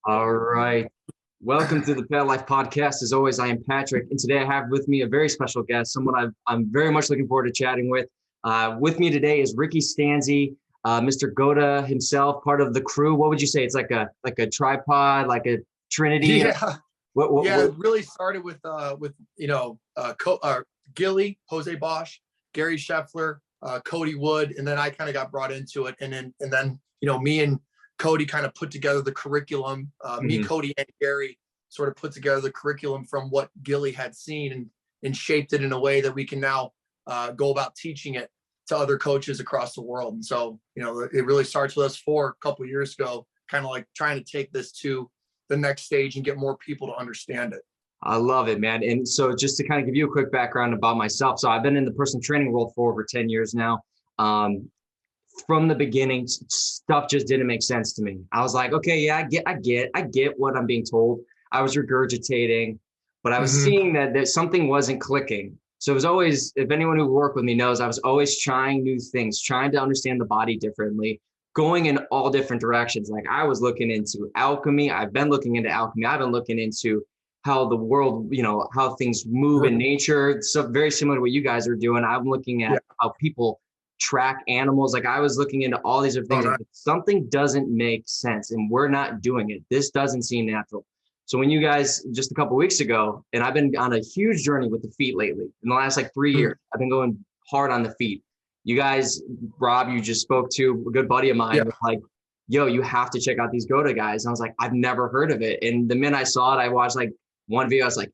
All right. Welcome to the Pet Life Podcast. As always, I am Patrick, and today I have with me a very special guest, someone I'm very much looking forward to chatting with. With me today is Ricky Stanzi, Mr. GOATA himself, part of the crew. What would you say? It's like a tripod, like a trinity. Yeah, it really started with Gilly, Jose Bosch, Gary Scheffler, Cody Wood, and then I kind of got brought into it, and then me and Cody kind of put together the curriculum. Me, Cody, and Gary sort of put together the curriculum from what Gilly had seen and shaped it in a way that we can now go about teaching it to other coaches across the world. And so, it really starts with us a couple of years ago, kind of like trying to take this to the next stage and get more people to understand it. I love it, man. And so just to kind of give you a quick background about myself. So I've been in the personal training world for over 10 years now. From the beginning, stuff just didn't make sense to me. I was like, okay, yeah, I get what I'm being told. I was regurgitating, but I was seeing that something wasn't clicking. So it was always, if anyone who worked with me knows, I was always trying new things, trying to understand the body differently, going in all different directions. Like I was looking into alchemy. I've been looking into alchemy. I've been looking into how the world, how things move in nature. So very similar to what you guys are doing. I'm looking at how people track animals. Like I was looking into all these other things. Like, something doesn't make sense and we're not doing it. This doesn't seem natural. So when you guys just a couple of weeks ago, and I've been on a huge journey with the feet lately in the last 3 years, I've been going hard on the feet. You guys, Rob, you just spoke to a good buddy of mine, was like, yo, you have to check out these GOATA guys. And I was like, I've never heard of it. And the minute I saw it, I watched like one video. I was like,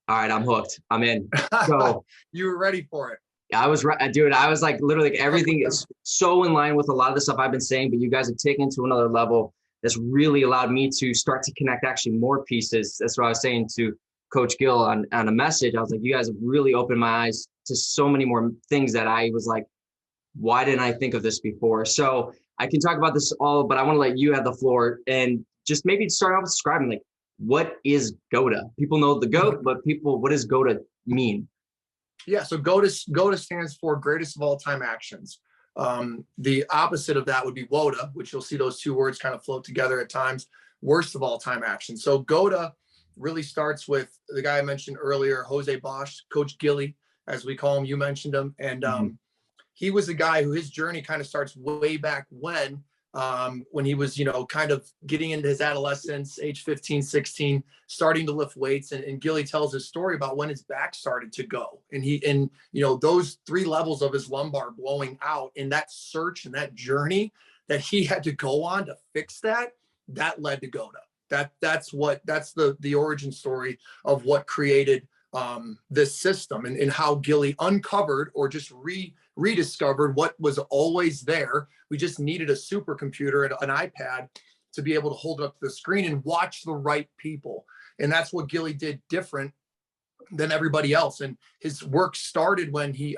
all right, I'm hooked. I'm in. So you were ready for it. I was right, dude. I was like, literally, like, everything is so in line with a lot of the stuff I've been saying, but you guys have taken it to another level that's really allowed me to start to connect actually more pieces. That's what I was saying to Coach Gill on a message. I was like, you guys have really opened my eyes to so many more things that I was like, why didn't I think of this before? So I can talk about this all, but I want to let you have the floor and just maybe start off with describing like, what is GOATA? People know the GOAT, but what does GOATA mean? Yeah, so GOATA stands for greatest of all time actions. The opposite of that would be WOATA, which you'll see those two words kind of float together at times, worst of all time actions. So GOATA really starts with the guy I mentioned earlier, Jose Bosch, Coach Gilly, as we call him, you mentioned him. And he was the guy who his journey kind of starts way back when he was, kind of getting into his adolescence, age 15, 16, starting to lift weights. And Gilly tells his story about when his back started to go. And those 3 levels of his lumbar blowing out in that search and that journey that he had to go on to fix that led to GOATA. That's the origin story of what created this system and how Gilly uncovered or just rediscovered what was always there. We just needed a supercomputer and an iPad to be able to hold it up to the screen and watch the right people. And that's what Gilly did different than everybody else. And his work started when he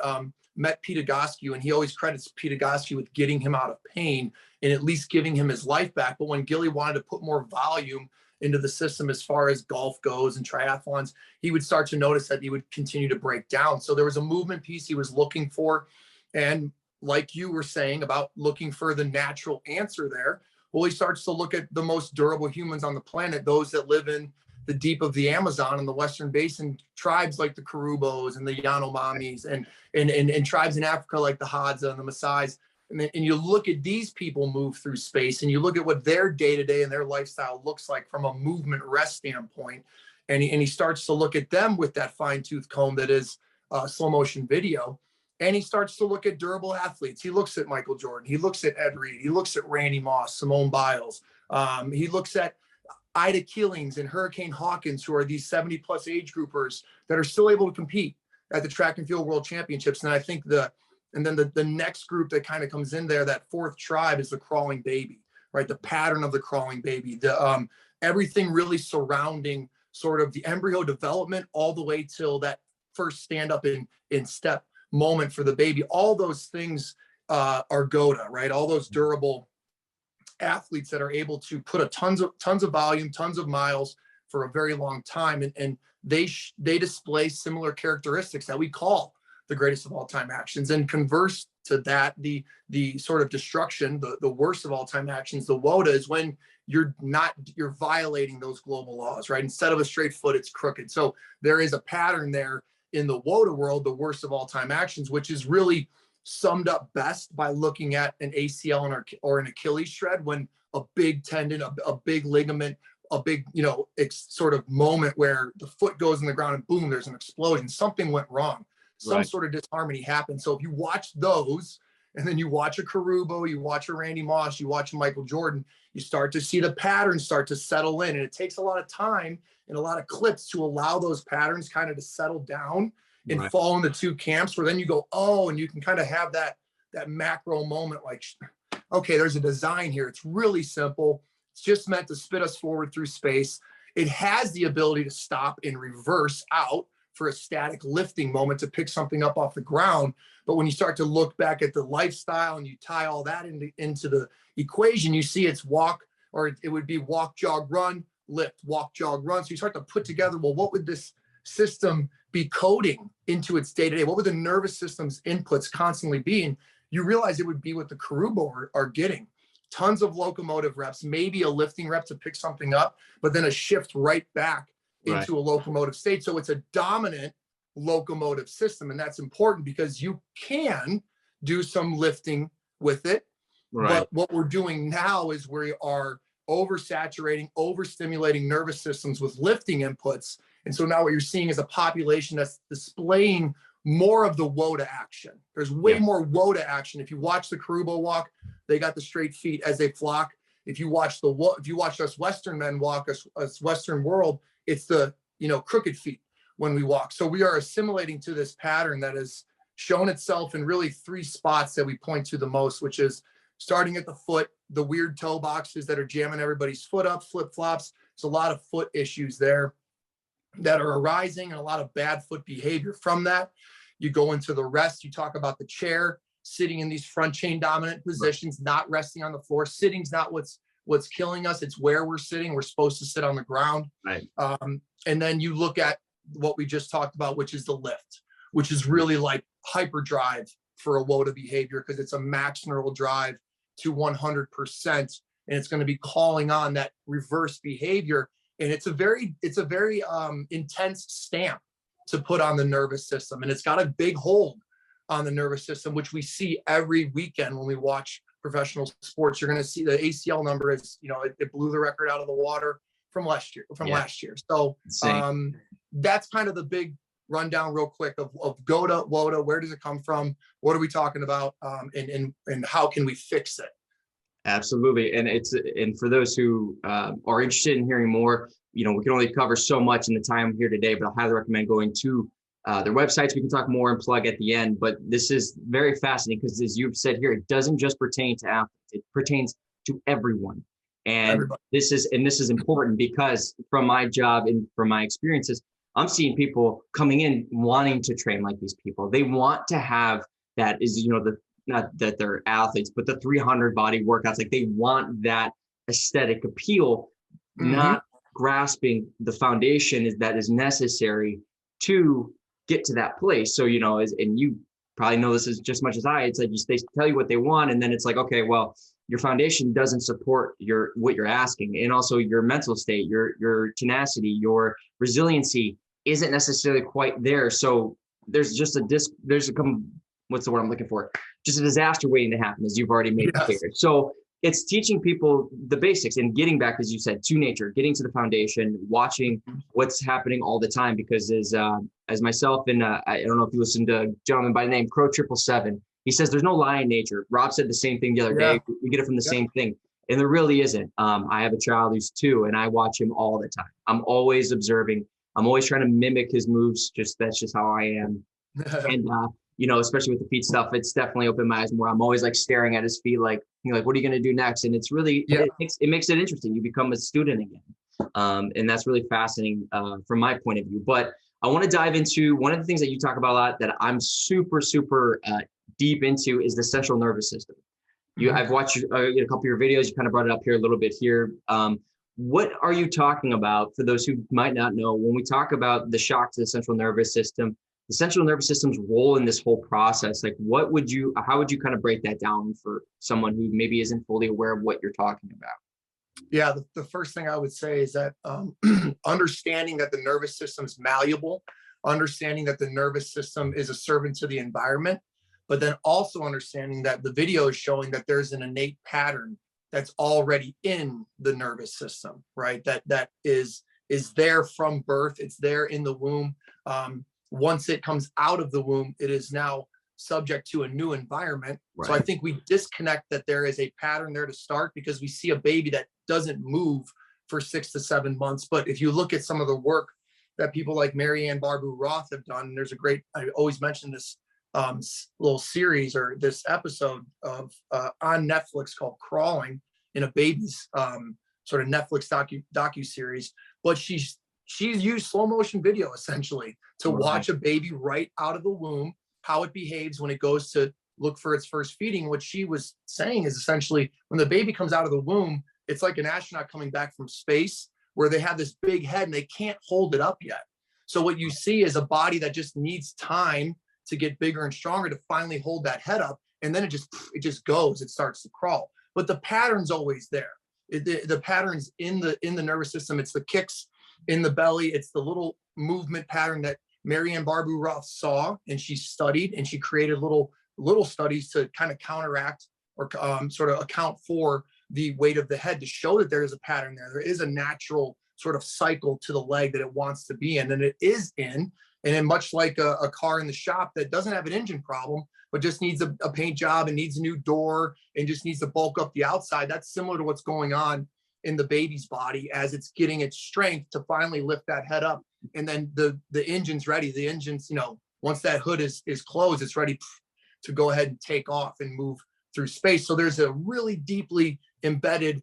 met P.A.T, and he always credits P.A.T with getting him out of pain and at least giving him his life back. But when Gilly wanted to put more volume into the system as far as golf goes and triathlons, he would start to notice that he would continue to break down. So there was a movement piece he was looking for. And like you were saying about looking for the natural answer there, well, he starts to look at the most durable humans on the planet, those that live in the deep of the Amazon and the Western Basin, tribes like the Karubos and the Yanomamis and tribes in Africa like the Hadza and the Maasais. And you look at these people move through space and you look at what their day-to-day and their lifestyle looks like from a movement rest standpoint. And he starts to look at them with that fine-tooth comb that is slow motion video. And he starts to look at durable athletes. He looks at Michael Jordan. He looks at Ed Reed. He looks at Randy Moss, Simone Biles. He looks at Ida Killings and Hurricane Hawkins, who are these 70-plus age groupers that are still able to compete at the track and field world championships. And I think the next group that kind of comes in there, that fourth tribe, is the crawling baby, right? The pattern of the crawling baby, everything really surrounding sort of the embryo development all the way till that first stand up in step moment for the baby. All those things are GOATA, right? All those durable athletes that are able to put tons of volume, tons of miles for a very long time. And they display similar characteristics that we call the greatest of all time actions. And converse to that, the sort of destruction, the worst of all time actions, the WOATA, is when you're violating those global laws, right? Instead of a straight foot, it's crooked. So there is a pattern there in the WOATA world, the worst of all time actions, which is really summed up best by looking at an ACL or an Achilles shred, when a big tendon, a big ligament, a big, sort of moment where the foot goes in the ground and boom, there's an explosion. Something went wrong. Some sort of disharmony happened. So if you watch those, and then you watch a Carubo, you watch a Randy Moss, you watch a Michael Jordan, you start to see the patterns start to settle in. And it takes a lot of time and a lot of clips to allow those patterns kind of to settle down and fall into two camps, where then you go, oh, and you can kind of have that macro moment, like, okay, there's a design here. It's really simple. It's just meant to spit us forward through space. It has the ability to stop and reverse out for a static lifting moment to pick something up off the ground. But when you start to look back at the lifestyle and you tie all that into the equation, you see it's walk, or it would be walk, jog, run, lift, walk, jog, run. So you start to put together, well, what would this system be coding into its day-to-day? What would the nervous system's inputs constantly be? And you realize it would be what the Carubo are getting. Tons of locomotive reps, maybe a lifting rep to pick something up, but then a shift right back into a locomotive state. So it's a dominant locomotive system. And that's important because you can do some lifting with it. But what we're doing now is we are oversaturating, overstimulating nervous systems with lifting inputs. And so now what you're seeing is a population that's displaying more of the WOATA action. There's way more WOATA action. If you watch the Carubo walk, they got the straight feet as they flock. If you watch us Western men walk, us Western world, it's the crooked feet when we walk. So we are assimilating to this pattern that has shown itself in really three spots that we point to the most, which is starting at the foot, the weird toe boxes that are jamming everybody's foot up, flip-flops. There's a lot of foot issues there that are arising, and a lot of bad foot behavior from that. You go into the rest, you talk about the chair, sitting in these front chain dominant positions, not resting on the floor. Sitting's not what's killing us. It's where we're sitting. We're supposed to sit on the ground. And then you look at what we just talked about, which is the lift, which is really like hyperdrive for a WOATA behavior, because it's a max neural drive to 100%. And it's going to be calling on that reverse behavior. And it's a very intense stamp to put on the nervous system. And it's got a big hold on the nervous system, which we see every weekend when we watch professional sports. You're going to see the ACL number is, it blew the record out of the water from last year. So that's kind of the big rundown real quick of GOATA, WOATA. Where does it come from? What are we talking about? And how can we fix it? Absolutely. And for those who are interested in hearing more, we can only cover so much in the time here today, but I highly recommend going to their websites. We can talk more and plug at the end, but this is very fascinating because, as you've said here, it doesn't just pertain to athletes, it pertains to everyone. And this is important because from my job and from my experiences, I'm seeing people coming in wanting to train like these people. They want to have that not that they're athletes, but the 300 body workouts. Like, they want that aesthetic appeal, not grasping the foundation that is necessary to get to that place. So, and you probably know this as just much as I, it's like they tell you what they want. And then it's like, okay, well, your foundation doesn't support what you're asking. And also your mental state, your tenacity, your resiliency isn't necessarily quite there. So there's just what's the word I'm looking for? Just a disaster waiting to happen, as you've already made clear. So it's teaching people the basics and getting back, as you said, to nature, getting to the foundation, watching what's happening all the time. Because as myself and I don't know if you listen to a gentleman by the name Crow 777, he says there's no lie in nature. Rob said the same thing the other day. We get it from the same thing. And there really isn't. I have a child who's 2 and I watch him all the time. I'm always observing. I'm always trying to mimic his moves. That's just how I am. And especially with the feet stuff, it's definitely opened my eyes more. I'm always like staring at his feet, like, what are you going to do next? And it's really, it makes it interesting. You become a student again. And that's really fascinating from my point of view. But I want to dive into one of the things that you talk about a lot that I'm super, super deep into is the central nervous system. I've watched a couple of your videos. You kind of brought it up here a little bit here. What are you talking about for those who might not know when we talk about the shock to the central nervous system? The central nervous system's role in this whole process, like how would you kind of break that down for someone who maybe isn't fully aware of what you're talking about? Yeah, the first thing I would say is that understanding that the nervous system is malleable, understanding that the nervous system is a servant to the environment, but then also understanding that the video is showing that there's an innate pattern that's already in the nervous system, right? That is there from birth. It's there in the womb. Once it comes out of the womb, it is now subject to a new environment. Right. So I think we disconnect that there is a pattern there to start, because we see a baby that doesn't move for 6 to 7 months. But if you look at some of the work that people like Marianne Barbu-Roth have done, there's a great, I always mention this little series or this episode of on Netflix called Crawling, in a baby's sort of Netflix docu-series. But she's used slow motion video essentially to watch a baby right out of the womb, how it behaves when it goes to look for its first feeding. What she was saying is essentially when the baby comes out of the womb, it's like an astronaut coming back from space, where they have this big head and they can't hold it up yet. So what you see is a body that just needs time to get bigger and stronger to finally hold that head up. And then it just goes, it starts to crawl. But the pattern's always there. The pattern's in the nervous system. It's the kicks in the belly. It's the little movement pattern that Marianne Barbu-Roth saw, and she studied, and she created little studies to kind of counteract or sort of account for the weight of the head, to show that there is a pattern there. There is a natural sort of cycle to the leg that it wants to be in, and it is in. And then much like a car in the shop that doesn't have an engine problem, but just needs a paint job and needs a new door and just needs to bulk up the outside, that's similar to what's going on in the baby's body as it's getting its strength to finally lift that head up. And then the engine's ready. The engine's, once that hood is closed, it's ready to go ahead and take off and move through space. So there's a really deeply embedded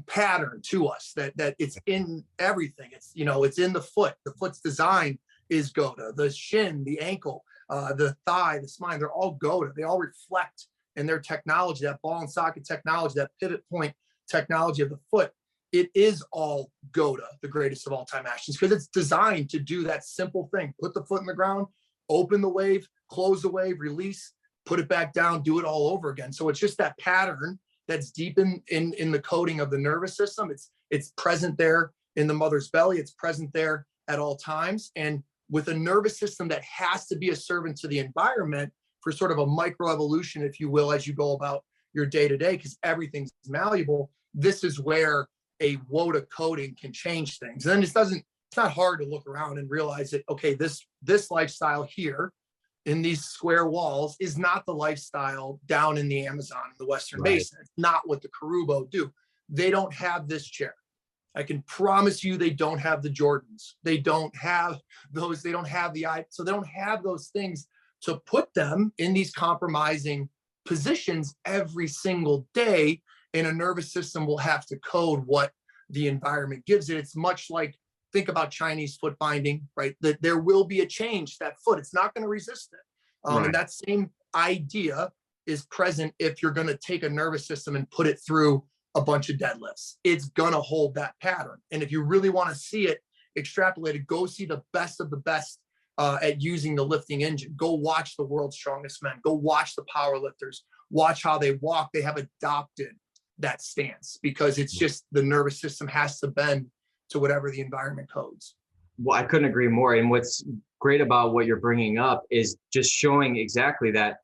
pattern to us that it's in everything. It's, it's in the foot. The foot's design is GOATA. The shin, the ankle, the thigh, the spine, they're all GOATA. They all reflect in their technology, that ball and socket technology, that pivot point technology of the foot. It is all GOATA, the greatest of all time actions, because it's designed to do that simple thing. Put the foot in the ground, open the wave, close the wave, release, put it back down, do it all over again. So it's just that pattern that's deep in the coding of the nervous system. It's present there in the mother's belly. It's present there at all times. And with a nervous system that has to be a servant to the environment for sort of a microevolution, if you will, as you go about your day-to-day, because everything's malleable, this is where a WOATA coding can change things. And then it's not hard to look around and realize that, okay, this lifestyle here in these square walls is not the lifestyle down in the Amazon, the Western Basin. It's not what the Karubo do. They don't have this chair. I can promise you they don't have the Jordans. They don't have those. They don't have so they don't have those things to put them in these compromising positions every single day. And a nervous system will have to code what the environment gives it. It's much like, think about Chinese foot binding, right? That there will be a change to that foot. It's not going to resist it. And that same idea is present if you're going to take a nervous system and put it through a bunch of deadlifts. It's going to hold that pattern. And if you really want to see it extrapolated, go see the best of the best at using the lifting engine. Go watch the world's strongest men. Go watch the power lifters. Watch how they walk. They have adopted that stance because it's just the nervous system has to bend to whatever the environment codes. Well, I couldn't agree more. And what's great about what you're bringing up is just showing exactly that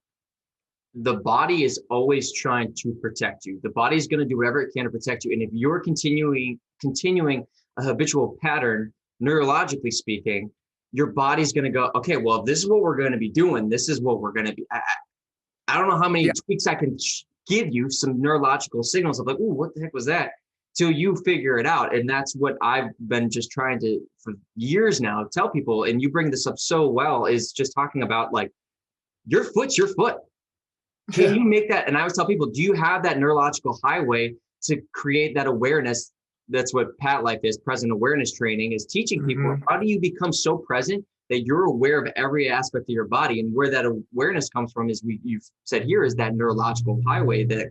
the body is always trying to protect you. The body is going to do whatever it can to protect you. And if you're continuing a habitual pattern, neurologically speaking, your body's going to go, okay, well, if this is what we're going to be doing, this is what we're going to be. I don't know how many tweaks I can give you, some neurological signals of like, ooh, what the heck was that? Till you figure it out. And that's what I've been just trying to, for years now, tell people, and you bring this up so well, is just talking about like, your foot's your foot. Can you make that? And I always tell people, do you have that neurological highway to create that awareness? That's what P.A.T Life is, present awareness training, is teaching people. How do you become so present that you're aware of every aspect of your body? And where that awareness comes from is you've said here is that neurological highway that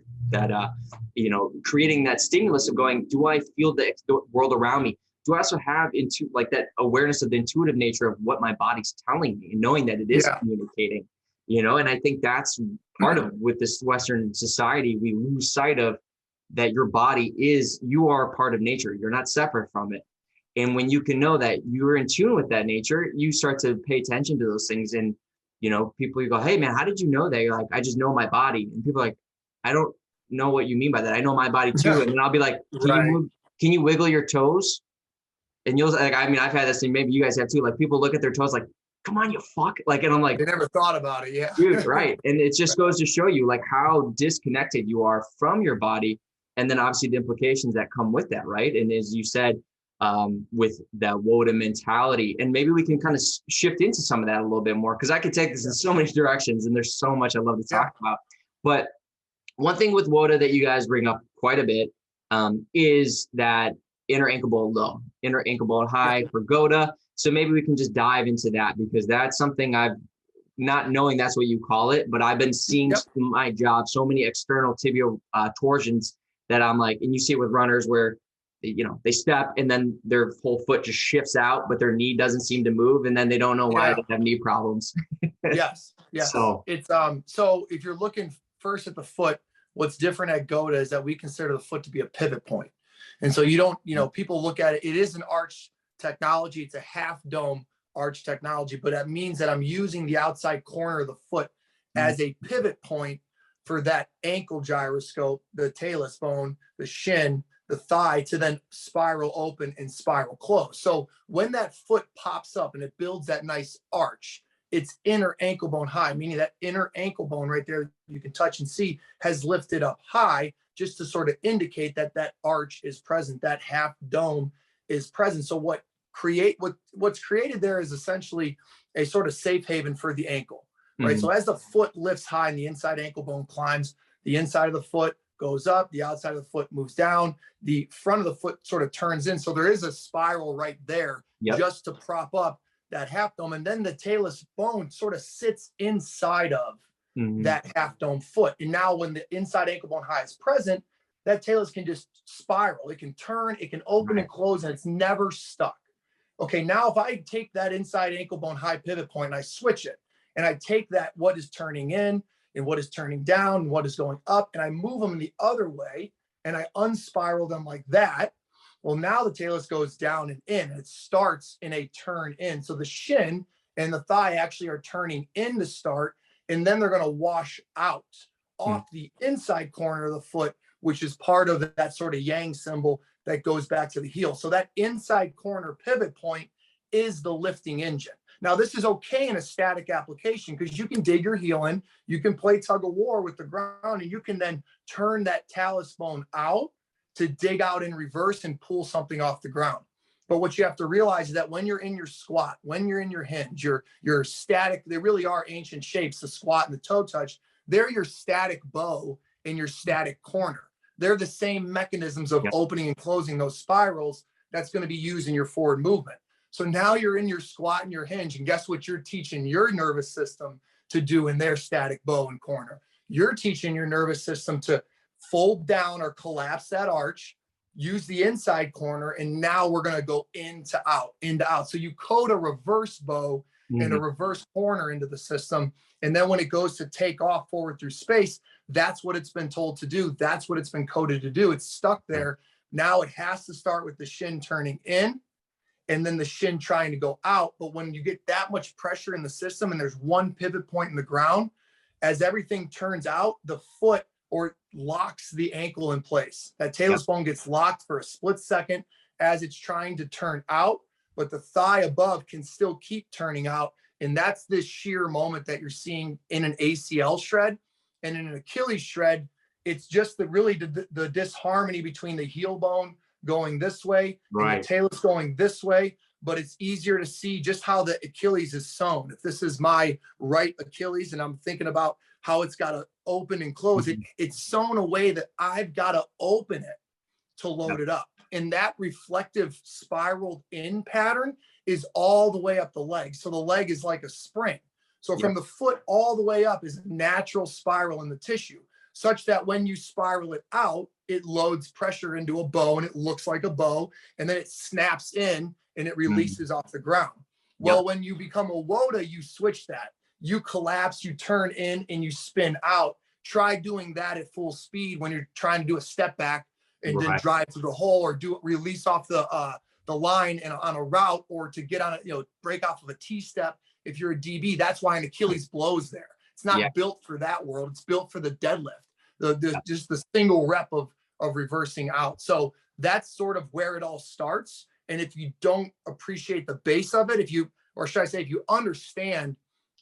creating that stimulus of going, do I feel the world around me? Do I also have that awareness of the intuitive nature of what my body's telling me and knowing that it is communicating, and I think that's part of with this Western society, we lose sight of that your body is, you are a part of nature. You're not separate from it. And when you can know that you're in tune with that nature, you start to pay attention to those things. And, you know, people, you go, hey man, how did you know that? You're like, I just know my body. And people are like, I don't know what you mean by that. I know my body too. And then I'll be like, Right. can you wiggle your toes? And you'll like, I mean, I've had this thing, maybe you guys have too. Like people look at their toes like, come on, you fuck. Like, and I'm like, They never thought about it. Yeah. dude, right. And it just goes to show you like how disconnected you are from your body. And then obviously the implications that come with that, right? And as you said, with that WOATA mentality, and maybe we can kind of shift into some of that a little bit more, because I could take this in so many directions and there's so much I love to talk about. But one thing with WOATA that you guys bring up quite a bit is that inner ankle bone low, inner ankle bone high for GOATA. So maybe we can just dive into that, because that's something I've, not knowing that's what you call it, but I've been seeing in my job so many external tibial torsions that I'm like, and you see it with runners where they step and then their whole foot just shifts out, but their knee doesn't seem to move, and then they don't know why they have knee problems. Yes. So It's so if you're looking first at the foot, what's different at GOATA is that we consider the foot to be a pivot point. And so you don't, people look at it, it is an arch technology, it's a half dome arch technology, but that means that I'm using the outside corner of the foot as a pivot point for that ankle gyroscope, the talus bone, the shin, the thigh, to then spiral open and spiral close. So when that foot pops up and it builds that nice arch, it's inner ankle bone high, meaning that inner ankle bone right there, you can touch and see, has lifted up high, just to sort of indicate that that arch is present, that half dome is present. So what's created there is essentially a sort of safe haven for the ankle, right? So as the foot lifts high and the inside ankle bone climbs, the inside of the foot goes up, the outside of the foot moves down, the front of the foot sort of turns in. So there is a spiral right there just to prop up that half dome. And then the talus bone sort of sits inside of that half dome foot. And now when the inside ankle bone high is present, that talus can just spiral. It can turn, it can open and close, and it's never stuck. Okay, now if I take that inside ankle bone high pivot point and I switch it, and I take that what is turning in and what is turning down and what is going up, and I move them the other way, and I unspiral them like that, well, now the talus goes down and in. It starts in a turn in. So the shin and the thigh actually are turning in to start, and then they're going to wash out off the inside corner of the foot, which is part of that sort of yang symbol that goes back to the heel. So that inside corner pivot point is the lifting engine. Now, this is okay in a static application because you can dig your heel in, you can play tug of war with the ground, and you can then turn that talus bone out to dig out in reverse and pull something off the ground. But what you have to realize is that when you're in your squat, when you're in your hinge, your static, they really are ancient shapes, the squat and the toe touch, they're your static bow and your static corner. They're the same mechanisms of opening and closing those spirals that's going to be used in your forward movement. So now you're in your squat and your hinge, and guess what you're teaching your nervous system to do in their static bow and corner? You're teaching your nervous system to fold down or collapse that arch, use the inside corner, and now we're going to go into out. So you code a reverse bow and a reverse corner into the system. And then when it goes to take off forward through space, that's what it's been told to do. That's what it's been coded to do. It's stuck there. Now it has to start with the shin turning in and then the shin trying to go out. But when you get that much pressure in the system and there's one pivot point in the ground, as everything turns out, the foot or locks the ankle in place. That talus bone gets locked for a split second as it's trying to turn out, but the thigh above can still keep turning out. And that's this shear moment that you're seeing in an ACL shred. And in an Achilles shred, it's just the disharmony between the heel bone going this way and the talus going this way. But it's easier to see just how the Achilles is sewn. If this is my right Achilles and I'm thinking about how it's got to open and close, it's sewn a way that I've got to open it to load it up. And that reflective spiraled in pattern is all the way up the leg. So the leg is like a spring. So from the foot all the way up is a natural spiral in the tissue, such that when you spiral it out, it loads pressure into a bow and it looks like a bow, and then it snaps in and it releases off the ground. Well, when you become a WOATA, you switch that. You collapse, you turn in, and you spin out. try doing that at full speed when you're trying to do a step back and then Right. drive through the hole, or do release off the line and on a route, or to get on a, break off of a T step. If you're a DB, that's why an Achilles blows there. It's not built for that world. It's built for the deadlift, just the single rep of reversing out. So that's sort of where it all starts. And if you don't appreciate the base of it, if you understand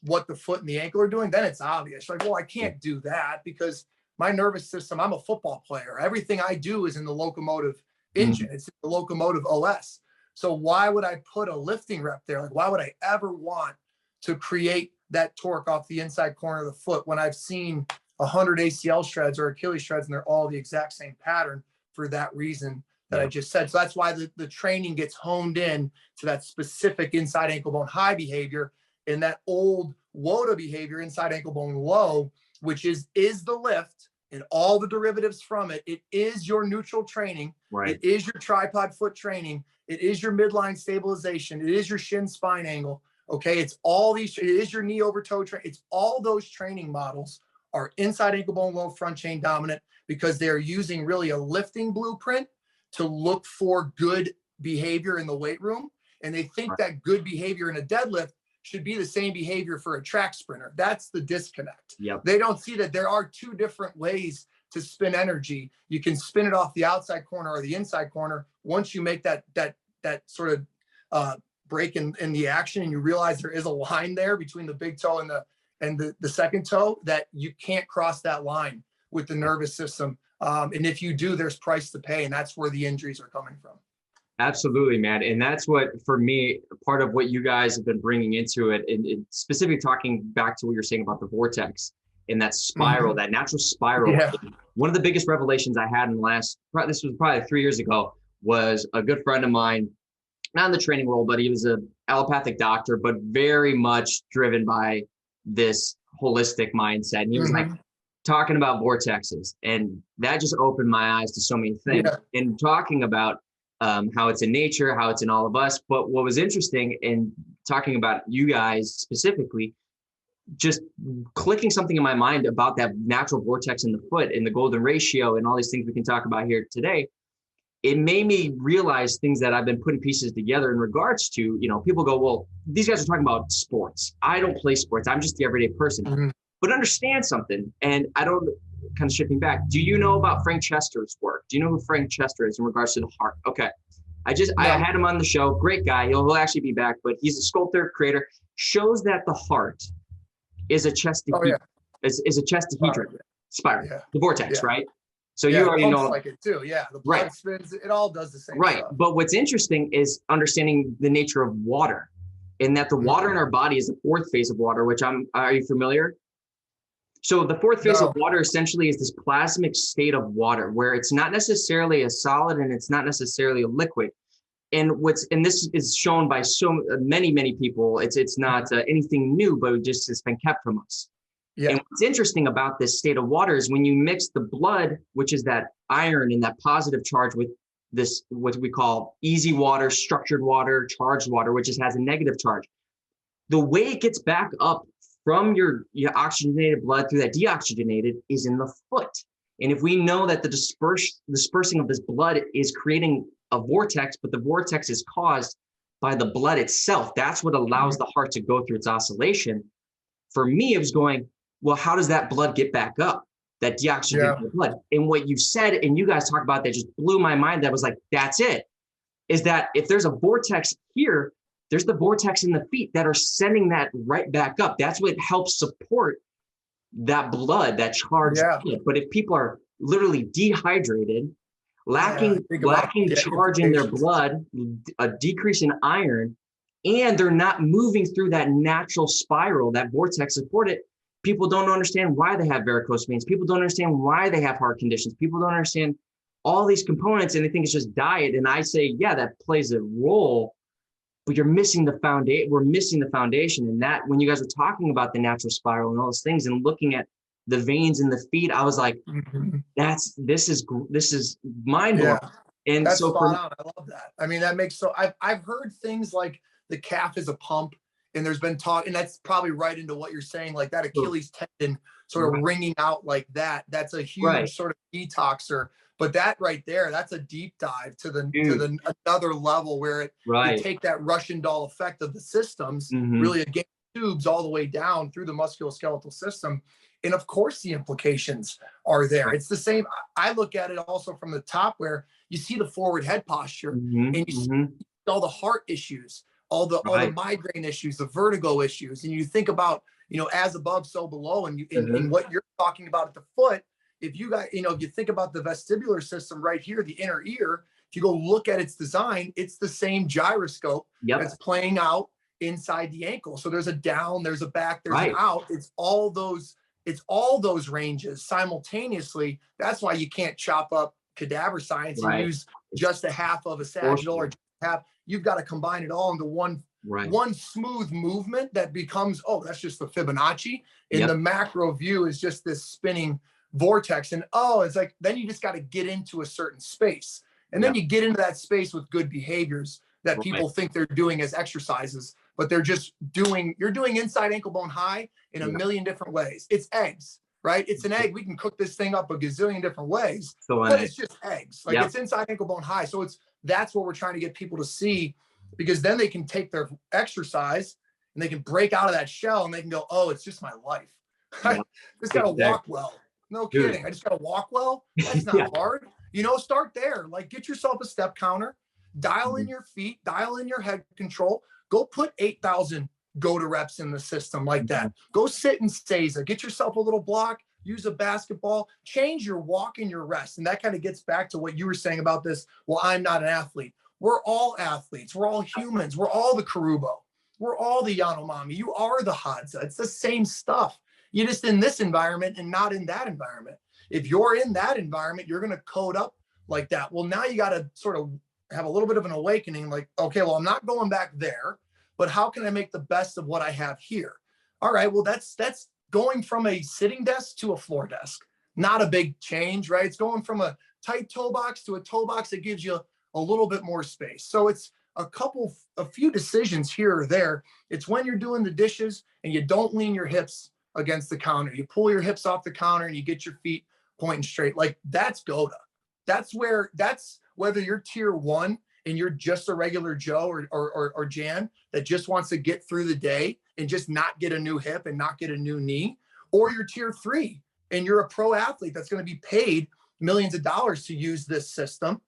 what the foot and the ankle are doing, then it's obvious. Like, well, I can't do that because my nervous system, I'm a football player. Everything I do is in the locomotive engine. It's in the locomotive OS. So why would I put a lifting rep there? Like, why would I ever want to create that torque off the inside corner of the foot when I've seen 100 ACL shreds or Achilles shreds and they're all the exact same pattern for that reason that I just said. So that's why the training gets honed in to that specific inside ankle bone high behavior, and that old WOATA behavior, inside ankle bone low, which is the lift and all the derivatives from it. It is your neutral training. Right. It is your tripod foot training. It is your midline stabilization. It is your shin spine angle. Okay. It's all these, it is your knee over toe training. It's all those training models are inside ankle bone low, front chain dominant, because they're using really a lifting blueprint to look for good behavior in the weight room. And they think that good behavior in a deadlift should be the same behavior for a track sprinter. That's the disconnect. Yep. They don't see that there are two different ways to spin energy. You can spin it off the outside corner or the inside corner. Once you make that sort of break in the action, and you realize there is a line there between the big toe and the second toe, that you can't cross that line with the nervous system. And if you do, there's price to pay, and that's where the injuries are coming from. Absolutely, man. And that's what, for me, part of what you guys have been bringing into it, and specifically talking back to what you're saying about the vortex and that spiral, that natural spiral. Yeah. One of the biggest revelations I had in the this was probably 3 years ago, was a good friend of mine, not in the training world, but he was an allopathic doctor, but very much driven by this holistic mindset. And he was like talking about vortexes, and that just opened my eyes to so many things. And talking about how it's in nature, how it's in all of us. But what was interesting in talking about you guys specifically, just clicking something in my mind about that natural vortex in the foot and the golden ratio and all these things we can talk about here today, it made me realize things that I've been putting pieces together in regards to, people go, well, these guys are talking about sports. I don't play sports. I'm just the everyday person. But understand something, and I don't, kind of shifting back. Do you know about Frank Chester's work? Do you know who Frank Chester is in regards to the heart? Okay. I had him on the show. Great guy. He'll actually be back, but he's a sculptor, creator. Shows that the heart is a chest is a chestahedron spiral, the vortex, right? So you already know, like it too. Yeah, the blood spins. It all does the same. Right. Stuff. But what's interesting is understanding the nature of water, and that the water in our body is the fourth phase of water. Which are you familiar? So the fourth phase of water essentially is this plasmic state of water, where it's not necessarily a solid and it's not necessarily a liquid. And this is shown by so many people. It's not anything new, but it just has been kept from us. Yeah. And what's interesting about this state of water is when you mix the blood, which is that iron and that positive charge, with this, what we call easy water, structured water, charged water, which has a negative charge. The way it gets back up from your oxygenated blood through that deoxygenated is in the foot. And if we know that the dispersing of this blood is creating a vortex, but the vortex is caused by the blood itself, that's what allows the heart to go through its oscillation. For me, it was going, well, how does that blood get back up? That deoxygenated blood. And what you said, and you guys talk about, that just blew my mind. That was like, that's it. Is that if there's a vortex here, there's the vortex in the feet that are sending that right back up. That's what helps support that blood, that charged blood. But if people are literally dehydrated, lacking charge in their blood, a decrease in iron, and they're not moving through that natural spiral, that vortex support it, people don't understand why they have varicose veins. People don't understand why they have heart conditions. People don't understand all these components, and they think it's just diet. And I say, yeah, that plays a role, but you're missing the foundation. We're missing the foundation. And that, when you guys were talking about the natural spiral and all those things and looking at the veins in the feet, I was like, this is mind blowing. And that's so spot on. I love that. I mean, that makes I've heard things like the calf is a pump And there's been talk, and that's probably right into what you're saying, like that Achilles tendon sort of wringing out like that. That's a huge sort of detoxer. But that right there, that's a deep dive to the another level where you take that Russian doll effect of the systems, really again, tubes all the way down through the musculoskeletal system. And of course the implications are there. It's the same. I look at it also from the top where you see the forward head posture and you see all the heart issues, all the migraine issues, the vertigo issues. And you think about, as above, so below, and and what you're talking about at the foot. If you got, if you think about the vestibular system right here, the inner ear, if you go look at its design, it's the same gyroscope that's playing out inside the ankle. So there's a down, there's a back, there's an out. It's all those ranges simultaneously. That's why you can't chop up cadaver science and use just a half of a sagittal or half. You've got to combine it all into one smooth movement that becomes, that's just the Fibonacci. And the macro view is just this spinning vortex. And it's like, then you just got to get into a certain space. And then you get into that space with good behaviors that people think they're doing as exercises, but you're doing inside ankle bone high in a million different ways. It's eggs, right? It's an egg. We can cook this thing up a gazillion different ways, but it's just eggs. Like it's inside ankle bone high. So that's what we're trying to get people to see, because then they can take their exercise and they can break out of that shell and they can go, it's just my life. I just got to walk well. No kidding. I just got to walk well. That's not hard. Start there. Like, get yourself a step counter, dial in your feet, dial in your head control, go put 8,000 GOATA reps in the system like that. Go sit in Seiza, get yourself a little block, use a basketball, change your walk and your rest. And that kind of gets back to what you were saying about this. Well, I'm not an athlete. We're all athletes. We're all humans. We're all the Karubo. We're all the Yanomami. You are the Hadza. It's the same stuff. You're just in this environment and not in that environment. If you're in that environment, you're going to code up like that. Well, now you got to sort of have a little bit of an awakening, like, okay, well, I'm not going back there, but how can I make the best of what I have here? All right, well, that's going from a sitting desk to a floor desk. Not a big change, right? It's going from a tight toe box to a toe box that gives you a little bit more space. So it's a few decisions here or there. It's when you're doing the dishes and you don't lean your hips against the counter. You pull your hips off the counter and you get your feet pointing straight. Like, that's GOATA. That's whether you're tier 1 and you're just a regular Joe or Jan that just wants to get through the day and just not get a new hip and not get a new knee, or you're tier 3 and you're a pro athlete that's going to be paid millions of dollars to use this system.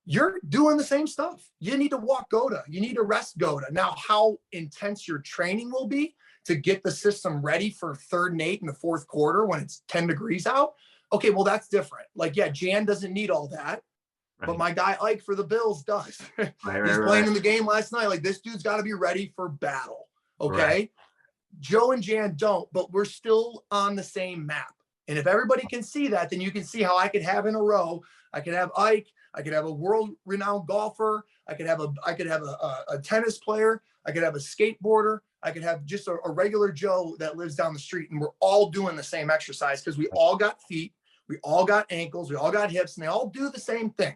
You're doing the same stuff. You need to walk GOATA. You need to rest GOATA. Now, how intense your training will be to get the system ready for 3rd and 8 in the 4th quarter when it's 10 degrees out. Okay, well, that's different. Like, Jan doesn't need all that, but my guy Ike for the Bills does. He's playing in the game last night. Like, this dude's got to be ready for battle. Okay. Joe and Jan don't, but we're still on the same map. And if everybody can see that, then you can see how I could have in a row. I could have Ike. I could have a world-renowned golfer. I could have a tennis player. I could have a skateboarder. I could have just a regular Joe that lives down the street, and we're all doing the same exercise because we all got feet, we all got ankles, we all got hips, and they all do the same thing.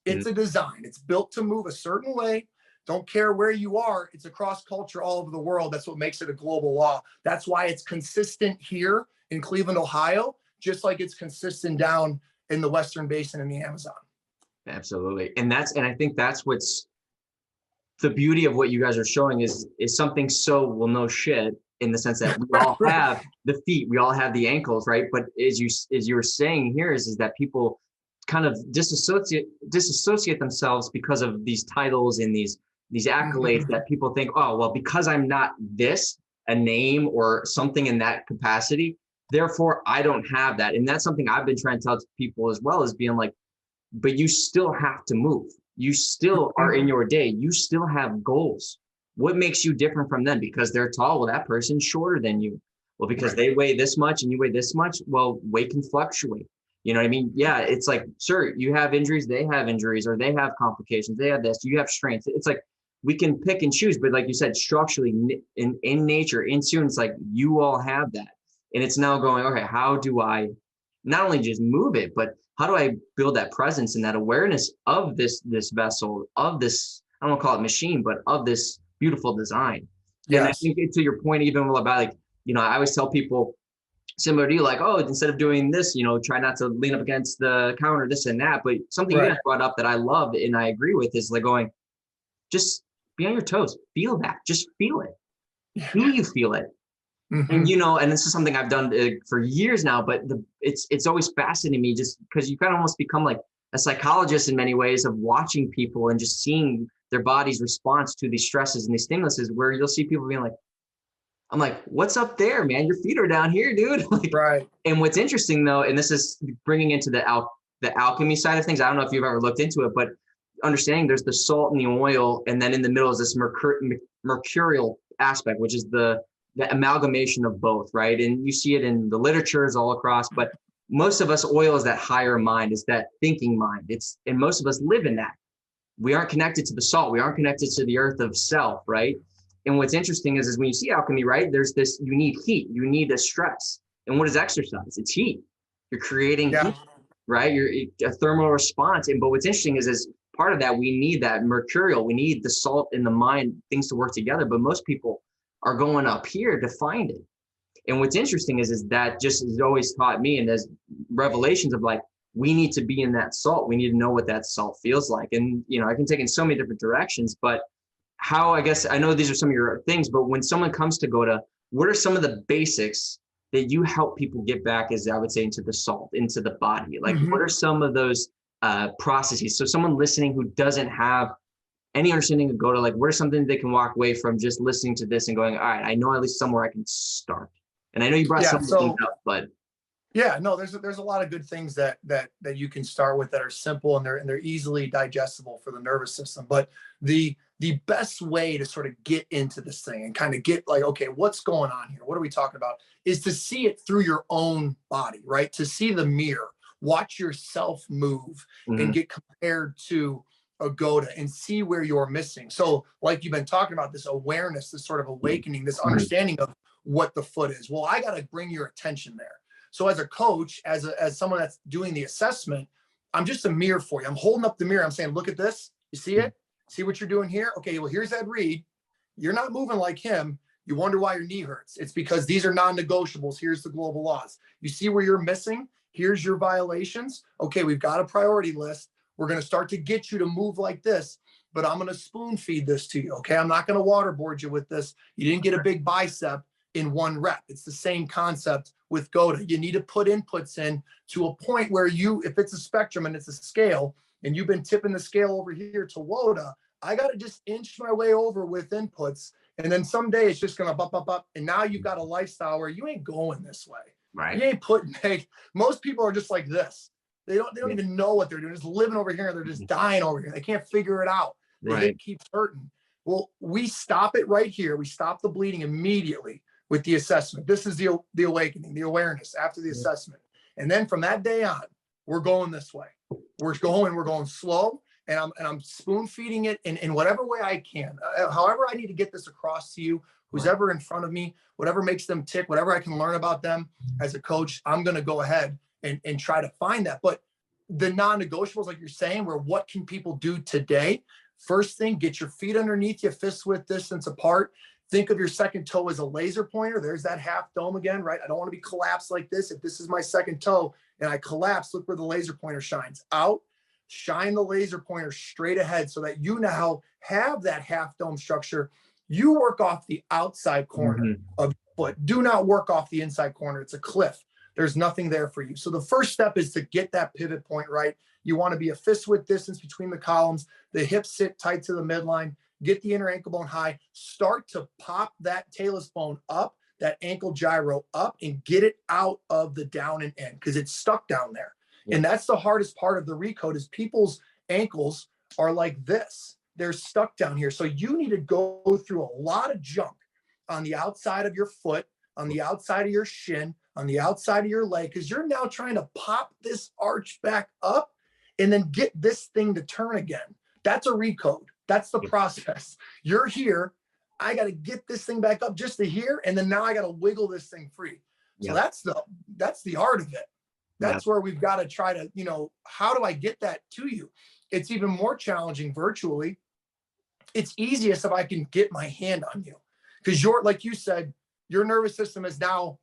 It's a design. It's built to move a certain way. Don't care where you are. It's across culture all over the world. That's what makes it a global law. That's why it's consistent here in Cleveland, Ohio, just like it's consistent down in the Western Basin in the Amazon. Absolutely. And I think that's what's the beauty of what you guys are showing is something so, well, no shit, in the sense that we all have the feet, we all have the ankles, right? But as you were saying here is that people kind of disassociate themselves because of these titles and these accolades that people think, oh, well, because I'm not this, a name or something in that capacity, therefore I don't have that. And that's something I've been trying to tell to people as well, as being like, but you still have to move. You still are in your day. You still have goals. What makes you different from them? Because they're tall. Well, that person's shorter than you. Well, because they weigh this much and you weigh this much. Well, weight can fluctuate. You know what I mean? Yeah, it's like, sure, you have injuries, they have injuries, or they have complications, they have this, you have strength. It's like, we can pick and choose, but like you said, structurally, in nature, in students, like you all have that. And it's now going, okay, how do I not only just move it, but how do I build that presence and that awareness of this vessel, of this, I don't want to call it machine, but of this beautiful design. And I Yes. think to your point, even about like, I always tell people similar to you, like, oh, instead of doing this, try not to lean up against the counter, this and that. But something you Right. guys brought up that I love and I agree with is like going, just be on your toes, feel that, just feel it. Yeah. Do you feel it? And Hmm. and this is something I've done for years now, but it's always fascinating me just because you kind of almost become like a psychologist in many ways of watching people and just seeing their body's response to these stresses and these stimuluses, where you'll see people being like, I'm like, what's up there, man? Your feet are down here, dude. Like, Right. and what's interesting though, and this is bringing into the alchemy side of things. I don't know if you've ever looked into it, but understanding there's the salt and the oil, and then in the middle is this mercurial aspect, which is the amalgamation of both, right? And you see it in the literatures all across, but most of us, oil is that higher mind, is that thinking mind. And most of us live in that. We aren't connected to the salt. We aren't connected to the earth of self, right? And what's interesting is when you see alchemy, right, there's this, you need heat, you need a stress. And what is exercise? It's heat. You're creating heat, right? You're a thermal response. But what's interesting is part of that, we need that mercurial, we need the salt in the mind, things to work together. But most people are going up here to find it. And what's interesting is that just has always taught me, and there's revelations of like, we need to be in that salt. We need to know what that salt feels like. And, I can take in so many different directions, but how, I guess, I know these are some of your things, but when someone comes to GOATA, what are some of the basics that you help people get back, as I would say, into the salt, into the body? Like, what are some of those processes? So someone listening who doesn't have any understanding of GOATA, like, what are something they can walk away from just listening to this and going, all right, I know at least somewhere I can start. And I know you brought some things up, but yeah, no, there's a lot of good things that you can start with that are simple, and they're easily digestible for the nervous system. But the best way to sort of get into this thing and kind of get like, okay, what's going on here? What are we talking about? Is to see it through your own body, right? To see the mirror, watch yourself move, and get compared to a GOATA and see where you're missing. So, like you've been talking about, this awareness, this sort of awakening, this understanding of what the foot is. Well, I got to bring your attention there. So as a coach, as someone that's doing the assessment, I'm just a mirror for you. I'm holding up the mirror. I'm saying, look at this. You see it? See what you're doing here? Okay, well, here's Ed Reed. You're not moving like him. You wonder why your knee hurts. It's because these are non-negotiables. Here's the global laws. You see where you're missing? Here's your violations. Okay, we've got a priority list. We're going to start to get you to move like this, but I'm going to spoon feed this to you. Okay, I'm not going to waterboard you with this. You didn't get a big bicep in one rep. It's the same concept with GOATA. You need to put inputs in to a point where if it's a spectrum and it's a scale, and you've been tipping the scale over here to WOATA, I got to just inch my way over with inputs. And then someday it's just going to up. And now you've got a lifestyle where you ain't going this way. right. You ain't putting, most people are just like this. They don't even know what they're doing. Just living over here. They're just dying over here. They can't figure it out. The hip keeps hurting. Well, we stop it right here. We stop the bleeding immediately with the assessment. This is the awakening, the awareness after the assessment. And then from that day on, we're going this way. We're going slow, and I'm spoon feeding it in whatever way I can. However I need to get this across to you, who's ever in front of me, whatever makes them tick, whatever I can learn about them as a coach, I'm going to go ahead and try to find that. But the non-negotiables, like you're saying, where what can people do today? First thing, get your feet underneath you, fists width distance apart. Think of your second toe as a laser pointer. There's that half dome again, right? I don't want to be collapsed like this. If this is my second toe and I collapse, look where the laser pointer shines out. Shine the laser pointer straight ahead so that you now have that half dome structure. You work off the outside corner of your foot. Do not work off the inside corner. It's a cliff. There's nothing there for you. So the first step is to get that pivot point right. You want to be a fist width distance between the columns. The hips sit tight to the midline. Get the inner ankle bone high. Start to pop that talus bone up, that ankle gyro up, and get it out of the down and in because it's stuck down there. Yeah. And that's the hardest part of the recode is people's ankles are like this. They're stuck down here. So you need to go through a lot of junk on the outside of your foot, on the outside of your shin, on the outside of your leg, because you're now trying to pop this arch back up and then get this thing to turn again. That's a recode. That's the process. You're here. I got to get this thing back up just to here. And then now I got to wiggle this thing free. So that's the art of it. That's where we've got to try to, how do I get that to you? It's even more challenging virtually. It's easiest if I can get my hand on you. because like you said, your nervous system is now,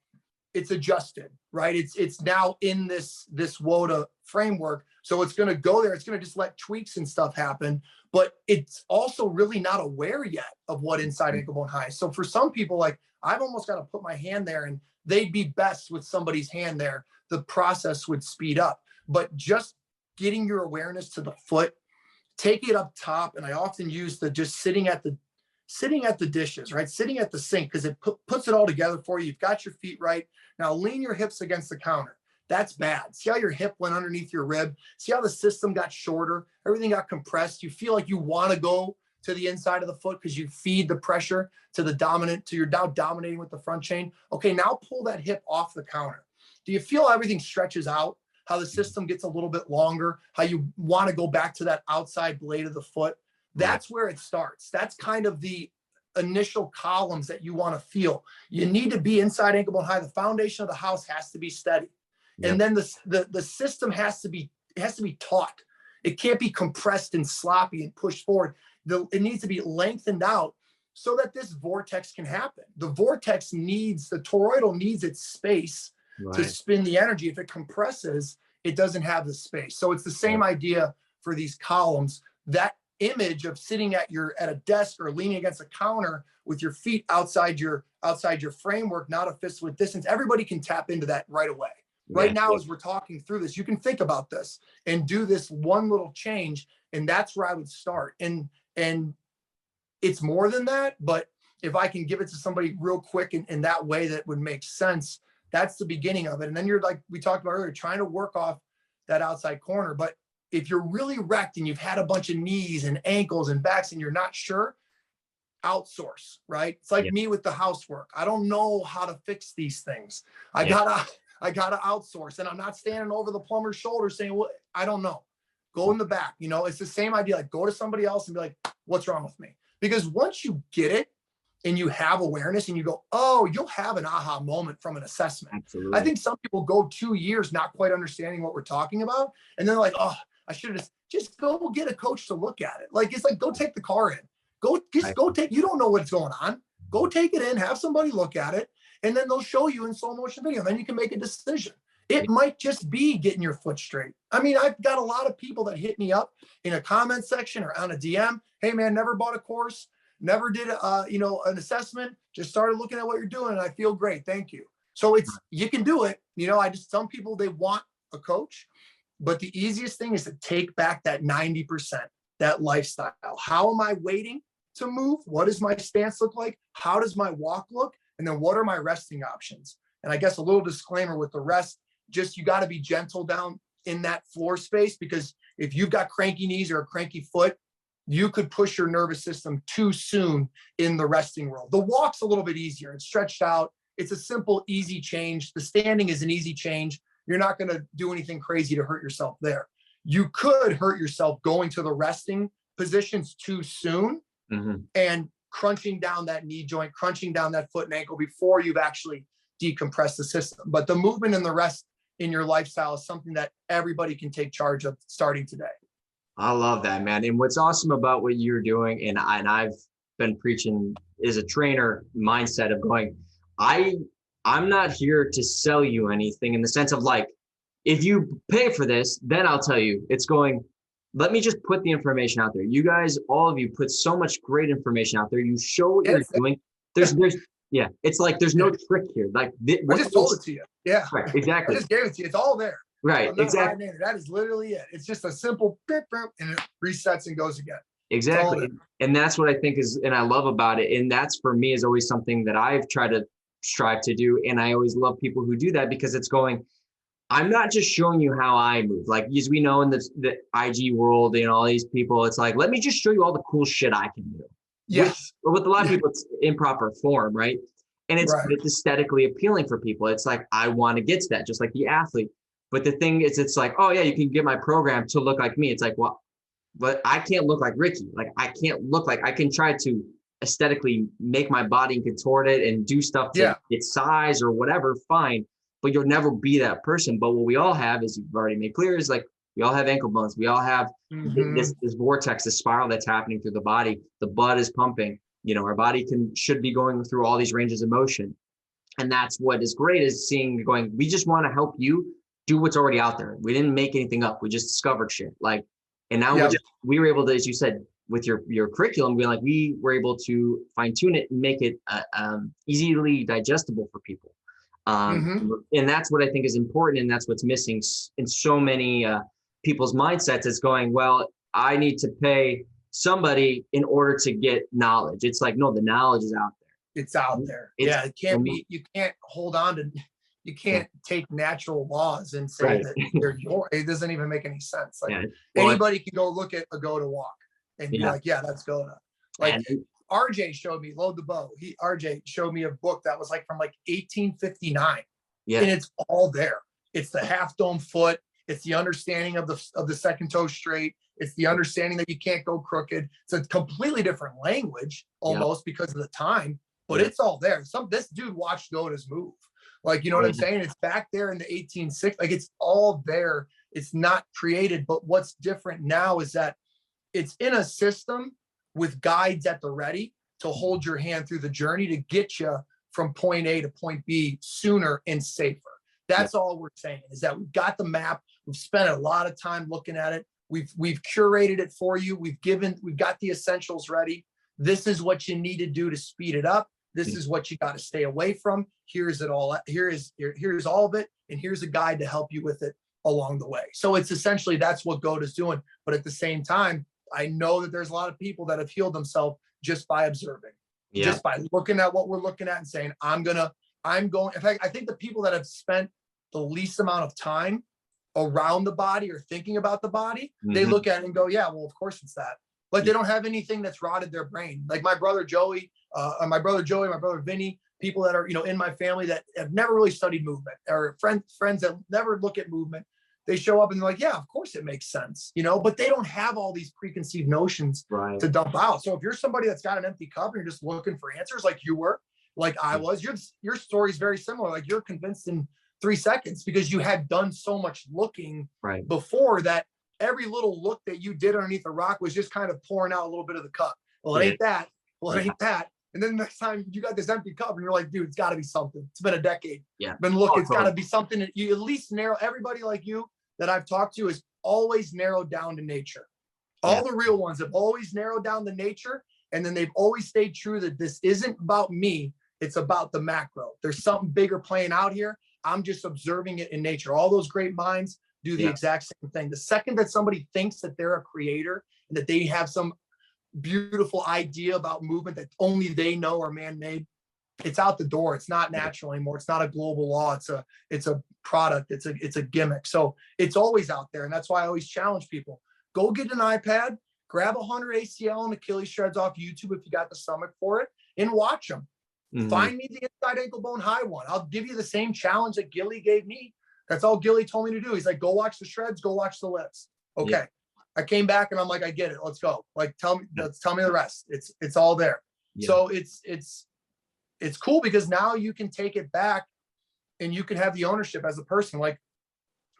it's adjusted, right? It's now in this WOATA framework. So it's going to go there. It's going to just let tweaks and stuff happen, but it's also really not aware yet of what inside ankle bone high is. So for some people, like, I've almost got to put my hand there, and they'd be best with somebody's hand there. The process would speed up, but just getting your awareness to the foot, take it up top. And I often use the just sitting at the dishes, right? Sitting at the sink, because it puts it all together for you. You've got your feet right. Now lean your hips against the counter. That's bad. See how your hip went underneath your rib? See how the system got shorter? Everything got compressed. You feel like you want to go to the inside of the foot because you feed the pressure to the dominant, to you're now dominating with the front chain. Okay, now pull that hip off the counter. Do you feel everything stretches out? How the system gets a little bit longer? How you want to go back to that outside blade of the foot? That's where it starts. That's kind of the initial columns that you want to feel. You need to be inside ankle bone high. The foundation of the house has to be steady. Yep. And then the system has to be taut. It can't be compressed and sloppy and pushed forward. It needs to be lengthened out so that this vortex can happen. The vortex needs, the toroidal needs its space to spin the energy. If it compresses, it doesn't have the space. So it's the same idea for these columns. That image of sitting at a desk or leaning against a counter with your feet outside your framework, not a fist width distance. Everybody can tap into that right away. Right now, as we're talking through this, you can think about this and do this one little change, and that's where I would start. And it's more than that, but if I can give it to somebody real quick in that way that would make sense, that's the beginning of it. And then you're, like we talked about earlier, trying to work off that outside corner. But if you're really wrecked and you've had a bunch of knees and ankles and backs and you're not sure, outsource, right? It's like me with the housework. I don't know how to fix these things. I gotta outsource, and I'm not standing over the plumber's shoulder saying, well, I don't know. Go in the back. You know, it's the same idea. Like, go to somebody else and be like, what's wrong with me? Because once you get it and you have awareness and you go, oh, you'll have an aha moment from an assessment. Absolutely. I think some people go 2 years not quite understanding what we're talking about. And then like, oh, I should have just go get a coach to look at it. Like, it's like, go take the car in. Go take, you don't know what's going on. Go take it in, have somebody look at it, and then they'll show you in slow motion video. Then you can make a decision. It might just be getting your foot straight. I mean, I've got a lot of people that hit me up in a comment section or on a DM. Hey man, never bought a course, never did an assessment, just started looking at what you're doing and I feel great. Thank you. So you can do it. You know, some people, they want a coach, but the easiest thing is to take back that 90%, that lifestyle. How am I waiting to move? What does my stance look like? How does my walk look? And then what are my resting options? And I guess a little disclaimer with the rest, just you got to be gentle down in that floor space, because if you've got cranky knees or a cranky foot, you could push your nervous system too soon in the resting world. The walk's a little bit easier. It's stretched out. It's a simple, easy change. The standing is an easy change. You're not going to do anything crazy to hurt yourself there. You could hurt yourself going to the resting positions too soon and crunching down that knee joint, crunching down that foot and ankle before you've actually decompressed the system. But the movement and the rest in your lifestyle is something that everybody can take charge of starting today. I love that, man. And what's awesome about what you're doing, and I've been preaching, is a trainer mindset of going, I'm not here to sell you anything, in the sense of like, if you pay for this, then I'll tell you. It's going, let me just put the information out there. You guys, all of you, put so much great information out there. You show what you're doing. It's like, there's no trick here. Like, I just told it to you. Yeah, right, exactly. I just gave it to you. It's all there. Right, exactly. That is literally it. It's just a simple beep, beep, and it resets and goes again. Exactly. And that's what I think is, and I love about it. And that's, for me, is always something that I've tried to strive to do. And I always love people who do that, because it's going, I'm not just showing you how I move. Like, as we know in the IG world, you know, all these people, it's like, let me just show you all the cool shit I can do. Yes. With a lot of people, it's improper form, right? And it's aesthetically appealing for people. It's like, I want to get to that, just like the athlete. But the thing is, it's like, oh yeah, you can get my program to look like me. It's like, well, but I can't look like Ricky. Like, I can't look like, I can try to aesthetically make my body and contort it and do stuff to get size or whatever, fine. But you'll never be that person. But what we all have, as you've already made clear, is like, we all have ankle bones. We all have this vortex, this spiral that's happening through the body. The blood is pumping. our body should be going through all these ranges of motion. And that's what is great, is seeing going, we just want to help you do what's already out there. We didn't make anything up. We just discovered shit. Like, and now we were able to, as you said, with your curriculum, we were able to fine tune it and make it easily digestible for people. And that's what I think is important. And that's what's missing in so many people's mindsets, is going, well, I need to pay somebody in order to get knowledge. It's like, no, the knowledge is out there. It's out there. It can't be, you can't hold on to, you can't take natural laws and say that they're your, it doesn't even make any sense. Like anybody can go look at a GOATA walk and be like, yeah, that's GOATA. Like RJ showed me, Load the Bow. RJ showed me a book that was like from like 1859. And it's all there. It's the half dome foot. It's the understanding of the second toe straight. It's the understanding that you can't go crooked. It's a completely different language almost because of the time, but it's all there. This dude watched GOATAs move. Like, you know what I'm saying? It's back there in the 1860s. Like, it's all there. It's not created. But what's different now is that it's in a system with guides at the ready to hold your hand through the journey to get you from point A to point B sooner and safer. That's all we're saying, is that we've got the map. We've spent a lot of time looking at it. We've curated it for you. We've got the essentials ready. This is what you need to do to speed it up. This is what you got to stay away from. Here's it all. Here's all of it. And here's a guide to help you with it along the way. So it's essentially, that's what GOATA is doing. But at the same time, I know that there's a lot of people that have healed themselves just by observing, just by looking at what we're looking at and saying, I'm going. In fact, I think the people that have spent the least amount of time around the body or thinking about the body, they look at it and go, yeah, well, of course it's that. But they don't have anything that's rotted their brain. Like my brother Joey, my brother Vinny, people that are, in my family that have never really studied movement, or friends that never look at movement. They show up and they're like, yeah, of course it makes sense, but they don't have all these preconceived notions to dump out. So if you're somebody that's got an empty cup and you're just looking for answers like you were, like I was, your story is very similar. Like, you're convinced in 3 seconds because you had done so much looking before that. Every little look that you did underneath the rock was just kind of pouring out a little bit of the cup. Well, it ain't that. Well, it ain't that. And then the next time you got this empty cup and you're like, dude, it's got to be something. It's been a decade. Been look, it's got to be something that you at least narrow. Everybody like you that I've talked to is always narrowed down to nature. All the real ones have always narrowed down to nature. And then they've always stayed true that this isn't about me. It's about the macro. There's something bigger playing out here. I'm just observing it in nature. All those great minds do the exact same thing. The second that somebody thinks that they're a creator and that they have some beautiful idea about movement that only they know are man-made, it's out the door. It's not natural anymore. It's not a global law. It's a product. It's a gimmick. So it's always out there. And that's why I always challenge people. Go get an iPad, grab 100 ACL and Achilles shreds off YouTube if you got the stomach for it, and watch them. Find me the inside ankle bone high one. I'll give you the same challenge that Gilly gave me. That's all Gilly told me to do. He's like, go watch the shreds, go watch the lifts. Okay. I came back and I'm like, I get it. Let's go. Like, tell me the rest. It's all there. So it's cool because now you can take it back and you can have the ownership as a person. Like,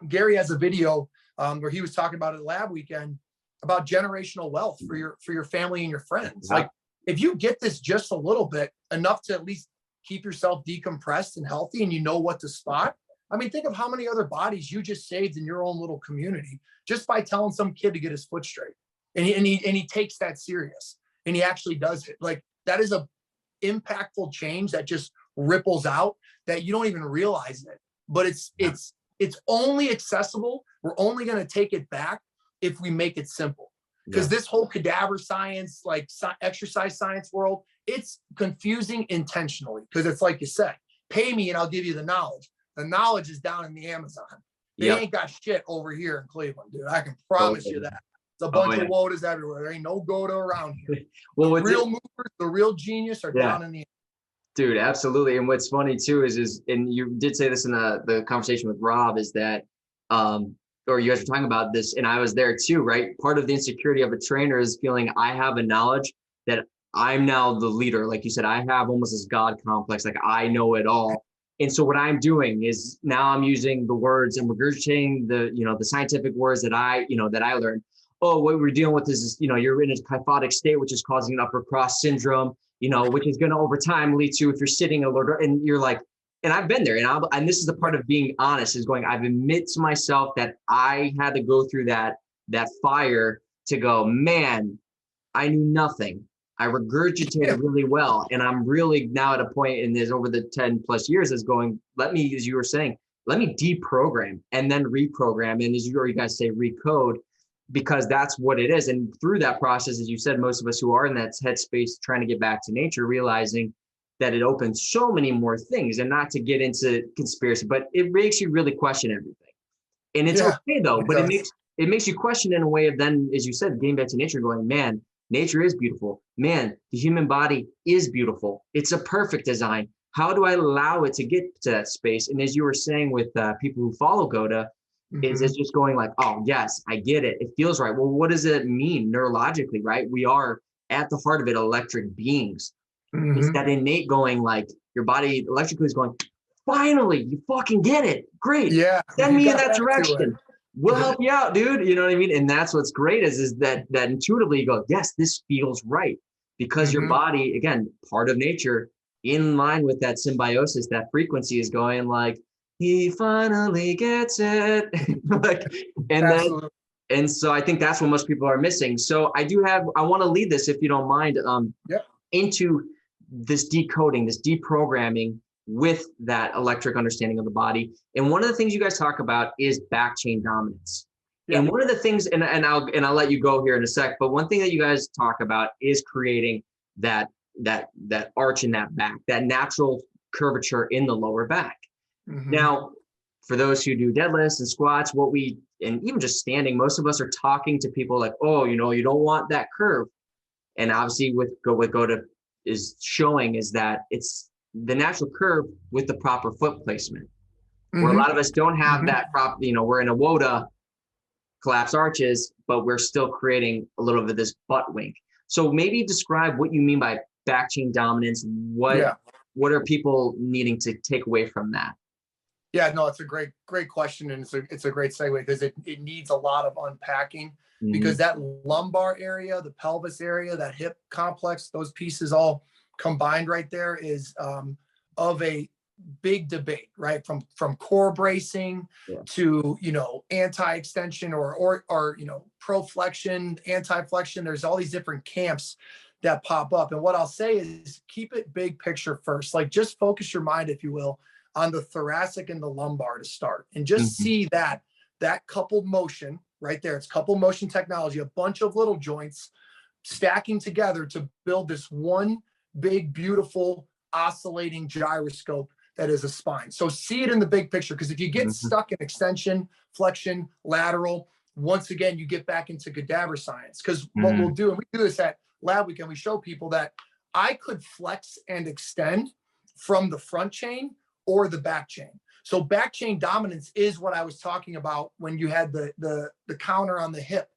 Gary has a video where he was talking about at Lab Weekend about generational wealth for your family and your friends. Like, if you get this just a little bit, enough to at least keep yourself decompressed and healthy, and you know what to spot. I mean, think of how many other bodies you just saved in your own little community just by telling some kid to get his foot straight. And he takes that serious and he actually does it. Like, that is a impactful change that just ripples out that you don't even realize it. But it's only accessible. We're only going to take it back if we make it simple. Because this whole cadaver science, like exercise science world, it's confusing intentionally. Because it's like you said, pay me and I'll give you the knowledge. The knowledge is down in the Amazon. They ain't got shit over here in Cleveland, dude. I can promise you that. It's a bunch of WOATAs everywhere. There ain't no GOATA around here. Well, the real movers, the real genius are down in the Dude, absolutely. And what's funny too is and you did say this in the conversation with Rob, is that or you guys were talking about this, and I was there too, right? Part of the insecurity of a trainer is feeling I have a knowledge that I'm now the leader. Like you said, I have almost this God complex, like I know it all. And so what I'm doing is now I'm using the words and regurgitating the scientific words that I learned. Oh, what we're dealing with is, you're in a kyphotic state, which is causing an upper cross syndrome. which is going to over time lead to, if you're sitting a little, and you're like, and I've been there, and this is the part of being honest, is going, I've admit to myself that I had to go through that fire to go, man, I knew nothing. I regurgitated really well. And I'm really now at a point in this, over the 10 plus years, is going, let me, as you were saying, let me deprogram and then reprogram. And as you guys say, recode, because that's what it is. And through that process, as you said, most of us who are in that headspace trying to get back to nature, realizing that it opens so many more things, and not to get into conspiracy, but it makes you really question everything. And it's okay though, but it makes you question in a way of then, as you said, getting back to nature, going, man, nature is beautiful. Man, the human body is beautiful. It's a perfect design. How do I allow it to get to that space? And as you were saying with people who follow GOATA, is it's just going like, oh, yes, I get it. It feels right. Well, what does it mean neurologically, right? We are at the heart of it, electric beings. It's that innate going, like your body electrically is going, finally, you fucking get it. Great. Yeah. Send me in that direction. We'll help you out, dude. You know what I mean? And that's what's great is that intuitively you go, yes, this feels right. Because your body, again, part of nature, in line with that symbiosis, that frequency is going like, he finally gets it. Like, and so I think that's what most people are missing. So I want to lead this, if you don't mind, into this decoding, this deprogramming with that electric understanding of the body. And one of the things you guys talk about is back chain dominance. And one of the things, and I'll let you go here in a sec, but one thing that you guys talk about is creating that arch in that back, that natural curvature in the lower back. Now, for those who do deadlifts and squats, and even just standing, most of us are talking to people like, oh, you don't want that curve. And obviously what GOATA is showing is that it's the natural curve with the proper foot placement, where a lot of us don't have that we're in a WOATA, collapse arches, but we're still creating a little bit of this butt wink. So maybe describe what you mean by back chain dominance. What are people needing to take away from that? Yeah, no, it's a great question. And it's a great segue, because it needs a lot of unpacking, because that lumbar area, the pelvis area, that hip complex, those pieces all combined right there is of a big debate, right? From core bracing to, anti-extension or pro-flexion, anti-flexion. There's all these different camps that pop up. And what I'll say is keep it big picture first. Like, just focus your mind, if you will, on the thoracic and the lumbar to start, and just see that coupled motion right there. It's coupled motion technology, a bunch of little joints stacking together to build this one big, beautiful, oscillating gyroscope that is a spine. So see it in the big picture, because if you get stuck in extension, flexion, lateral, once again, you get back into cadaver science. Because what we'll do, and we do this at Lab Weekend, we show people that I could flex and extend from the front chain or the back chain. So back chain dominance is what I was talking about when you had the counter on the hip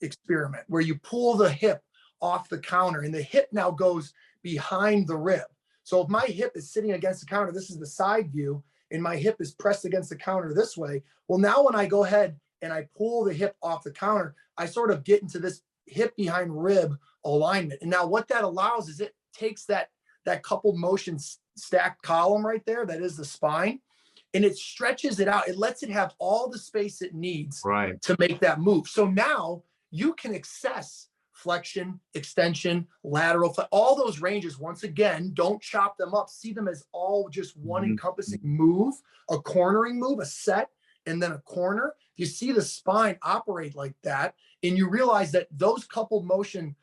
experiment, where you pull the hip off the counter and the hip now goes behind the rib. So if my hip is sitting against the counter, this is the side view, and my hip is pressed against the counter this way. Well, now when I go ahead and I pull the hip off the counter, I sort of get into this hip behind rib alignment. And now what that allows is it takes that coupled motion stacked column right there, that is the spine, and it stretches it out. It lets it have all the space it needs to make that move. So now you can access flexion, extension, lateral, all those ranges. Once again, don't chop them up. See them as all just one encompassing move, a cornering move, a set, and then a corner. You see the spine operate like that, and you realize that those coupled motion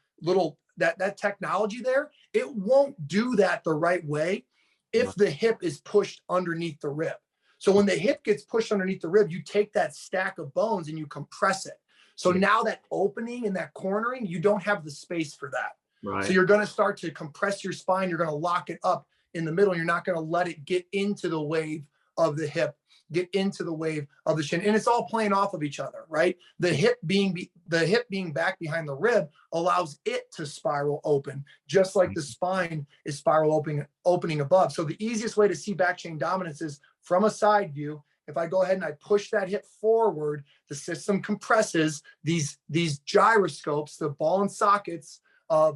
that technology there, it won't do that the right way if the hip is pushed underneath the rib. So when the hip gets pushed underneath the rib, you take that stack of bones and you compress it. So now that opening and that cornering, you don't have the space for that. So you're going to start to compress your spine. You're going to lock it up in the middle. You're not going to let it get into the wave of the hip, get into the wave of the shin. And it's all playing off of each other, right? The hip being back behind the rib allows it to spiral open, just like the spine is spiral opening above. So the easiest way to see back chain dominance is from a side view. If I go ahead and I push that hip forward, the system compresses these gyroscopes, the ball and sockets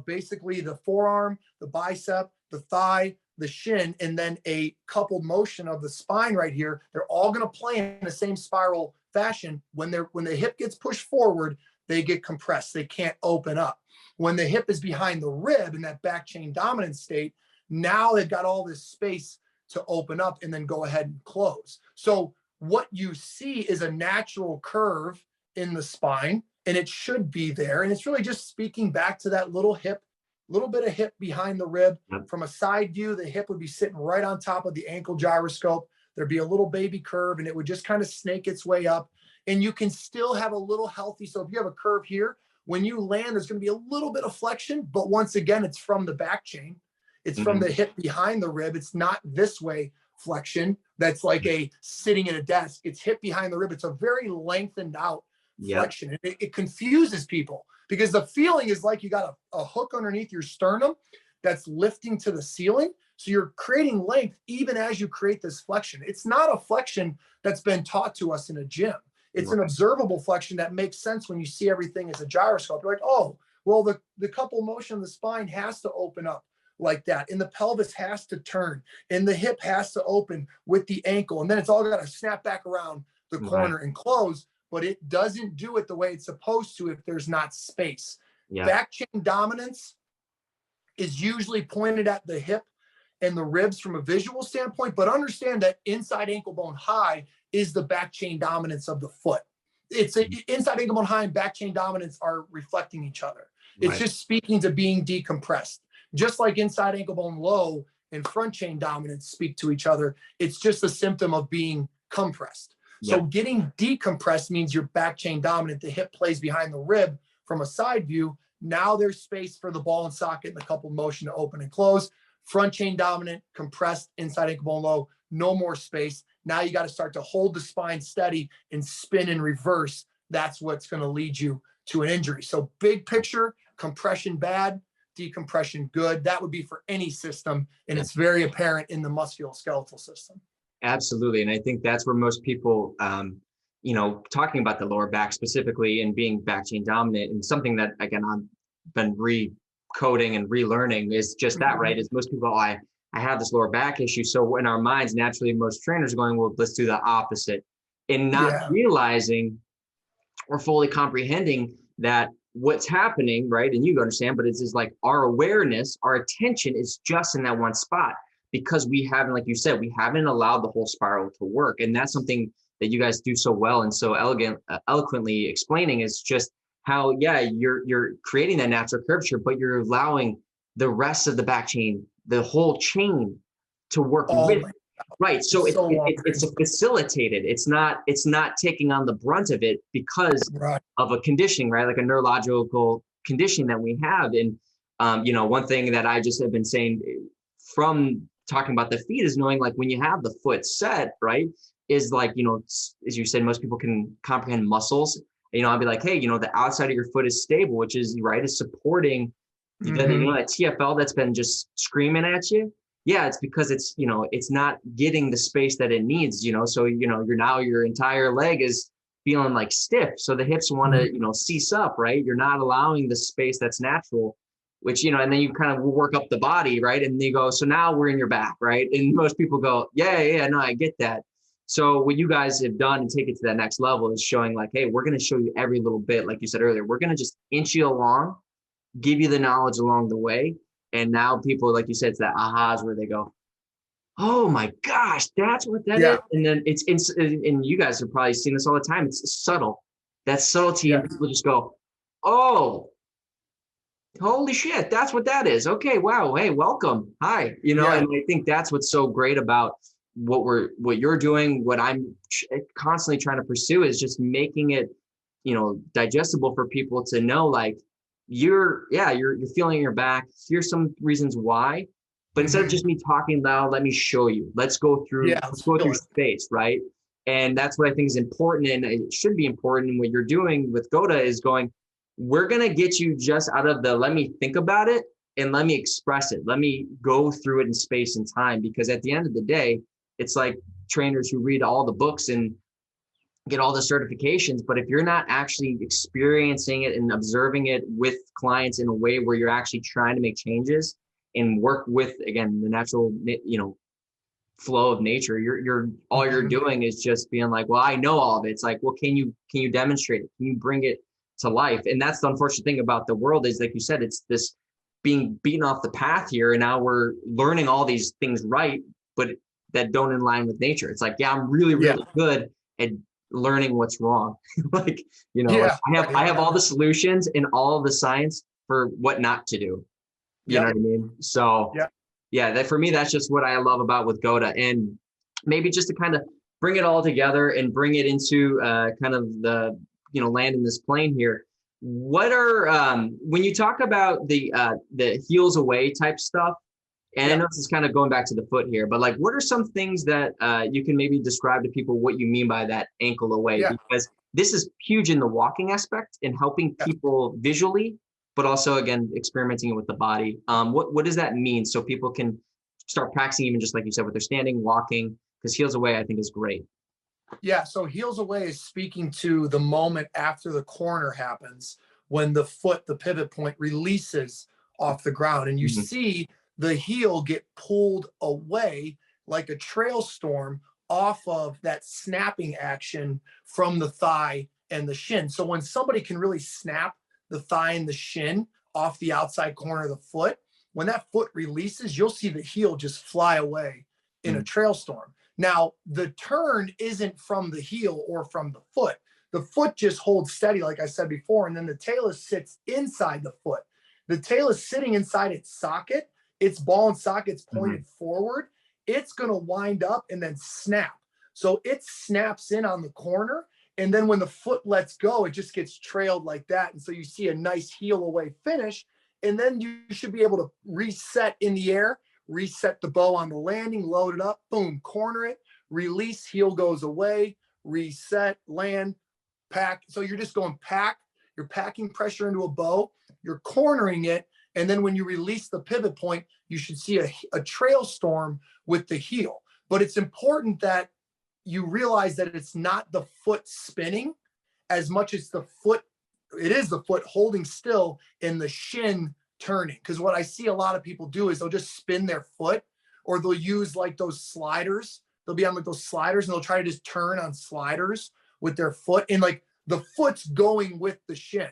basically the forearm, the bicep, the thigh, the shin, and then a coupled motion of the spine right here. They're all going to play in the same spiral fashion. When the hip gets pushed forward, they get compressed. They can't open up. When the hip is behind the rib in that back chain dominant state, now they've got all this space to open up and then go ahead and close. So what you see is a natural curve in the spine, and it should be there. And it's really just speaking back to that little bit of hip behind the rib. From a side view, the hip would be sitting right on top of the ankle gyroscope. There'd be a little baby curve, and it would just kind of snake its way up. And you can still have a little healthy. So if you have a curve here, when you land, there's going to be a little bit of flexion, but once again, it's from the back chain. It's from the hip behind the rib. It's not this way flexion. That's like a sitting at a desk. It's hip behind the rib. It's a very lengthened out flexion. And it confuses people because the feeling is like you got a hook underneath your sternum that's lifting to the ceiling. So you're creating length even as you create this flexion. It's not a flexion that's been taught to us in a gym. It's an observable flexion that makes sense when you see everything as a gyroscope. You're like, oh, well, the couple motion of the spine has to open up like that, and the pelvis has to turn, and the hip has to open with the ankle, and then it's all got to snap back around the corner and close, but it doesn't do it the way it's supposed to if there's not space. Back chain dominance is usually pointed at the hip and the ribs from a visual standpoint, but understand that inside ankle bone high is the back chain dominance of the foot. It's inside ankle bone high and back chain dominance are reflecting each other. It's just speaking to being decompressed. Just like inside ankle bone low and front chain dominance speak to each other, it's just a symptom of being compressed. So getting decompressed means your back chain dominant, the hip plays behind the rib from a side view. Now there's space for the ball and socket and the coupled motion to open and close. Front chain dominant, compressed, inside ankle bone low, no more space. Now you got to start to hold the spine steady and spin in reverse. That's what's going to lead you to an injury. So big picture, compression bad, decompression good. That would be for any system, and it's very apparent in the musculoskeletal system. Absolutely. And I think that's where most people, talking about the lower back specifically and being back chain dominant, and something that, again, I've been recoding and relearning is just that, right? Is most people, I have this lower back issue. So in our minds, naturally, most trainers are going, well, let's do the opposite, and not realizing or fully comprehending that what's happening, right? And you understand, but it's just like our awareness, our attention is just in that one spot because we haven't, like you said, we haven't allowed the whole spiral to work. And that's something that you guys do so well and so eloquently explaining is just how, you're creating that natural curvature, but you're allowing the rest of the back chain, the whole chain to work with. Right. So it's facilitated. It's not taking on the brunt of it because of a conditioning, right? Like a neurological condition that we have. And, one thing that I just have been saying from talking about the feet is knowing, like, when you have the foot set, right, is like, as you said, most people can comprehend muscles. I'll be like, hey, the outside of your foot is stable, which is is supporting, that TFL that's been just screaming at you. Yeah, it's because it's not getting the space that it needs, so, your entire leg is feeling like stiff. So the hips want to, cease up, right? You're not allowing the space that's natural, which, and then you kind of work up the body, right? And you go, so now we're in your back, right? And most people go, no, I get that. So what you guys have done and take it to that next level is showing like, hey, we're going to show you every little bit. Like you said earlier, we're going to just inch you along, give you the knowledge along the way. And now people, like you said, it's that ahas where they go, oh my gosh, that's what that is. And then and you guys have probably seen this all the time. It's subtle. That subtlety, and people just go, oh, holy shit, that's what that is. Okay, wow, hey, welcome, hi. And I think that's what's so great about what you're doing. What I'm constantly trying to pursue is just making it, digestible for people to know, like, you're feeling your back. Here's some reasons why, but instead of just me talking about, let me show you. Let's go through space, right? And that's what I think is important, and it should be important. And what you're doing with GOATA is going, we're gonna get you just out of the let me think about it and let me express it. Let me go through it in space and time, because at the end of the day, it's like trainers who read all the books and get all the certifications, but if you're not actually experiencing it and observing it with clients in a way where you're actually trying to make changes and work with, again, the natural, flow of nature, you're all you're doing is just being like, well, I know all of it. It's like, well, can you demonstrate it? Can you bring it to life? And that's the unfortunate thing about the world is, like you said, it's this being beaten off the path here. And now we're learning all these things right, but that don't in line with nature. It's like, yeah, I'm really, really good at learning what's wrong. Like, I have all the solutions and all of the science for what not to do. You know what I mean? So that for me, that's just what I love about with GOATA. And maybe just to kind of bring it all together and bring it into kind of the, land in this plane here. What are, when you talk about the heels away type stuff, and I know this is kind of going back to the foot here, but like, what are some things that you can maybe describe to people what you mean by that ankle away? Because this is huge in the walking aspect and helping people visually, but also, again, experimenting it with the body. What does that mean? So people can start practicing, even just like you said, with their standing, walking, because heels away, I think, is great. Yeah. So heels away is speaking to the moment after the corner happens, when the foot, the pivot point, releases off the ground and you see the heel get pulled away like a trail storm off of that snapping action from the thigh and the shin. So when somebody can really snap the thigh and the shin off the outside corner of the foot, when that foot releases, you'll see the heel just fly away in a trail storm. Now, the turn isn't from the heel or from the foot. The foot just holds steady, like I said before, and then the talus sits inside the foot. The talus sitting inside its socket, its ball and socket's pointed forward. It's going to wind up and then snap. So it snaps in on the corner. And then when the foot lets go, it just gets trailed like that. And so you see a nice heel away finish. And then you should be able to reset in the air, reset the bow on the landing, load it up, boom, corner it, release, heel goes away, reset, land, pack. So you're just going pack, you're packing pressure into a bow, you're cornering it. And then when you release the pivot point, you should see a trail storm with the heel. But it's important that you realize that it's not the foot spinning as much as the foot, it is the foot holding still and the shin turning. Because what I see a lot of people do is they'll just spin their foot, or they'll use like those sliders. They'll be on like those sliders and they'll try to just turn on sliders with their foot. And like the foot's going with the shin.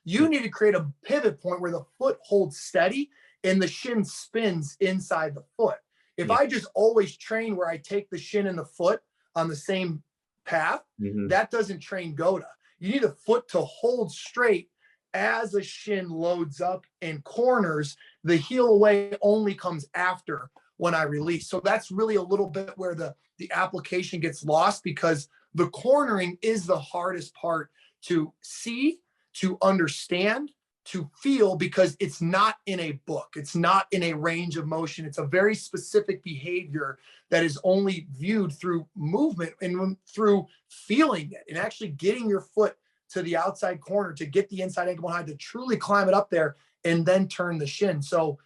You need to create a pivot point where the foot holds steady and the shin spins inside the foot. If I just always train where I take the shin and the foot on the same path, that doesn't train GOATA. You need a foot to hold straight as a shin loads up and corners. The heel away only comes after when I release. So that's really a little bit where the application gets lost, because the cornering is the hardest part to see, to understand, to feel, because it's not in a book. It's not in a range of motion. It's a very specific behavior that is only viewed through movement and through feeling it and actually getting your foot to the outside corner to get the inside ankle behind, to truly climb it up there and then turn the shin. So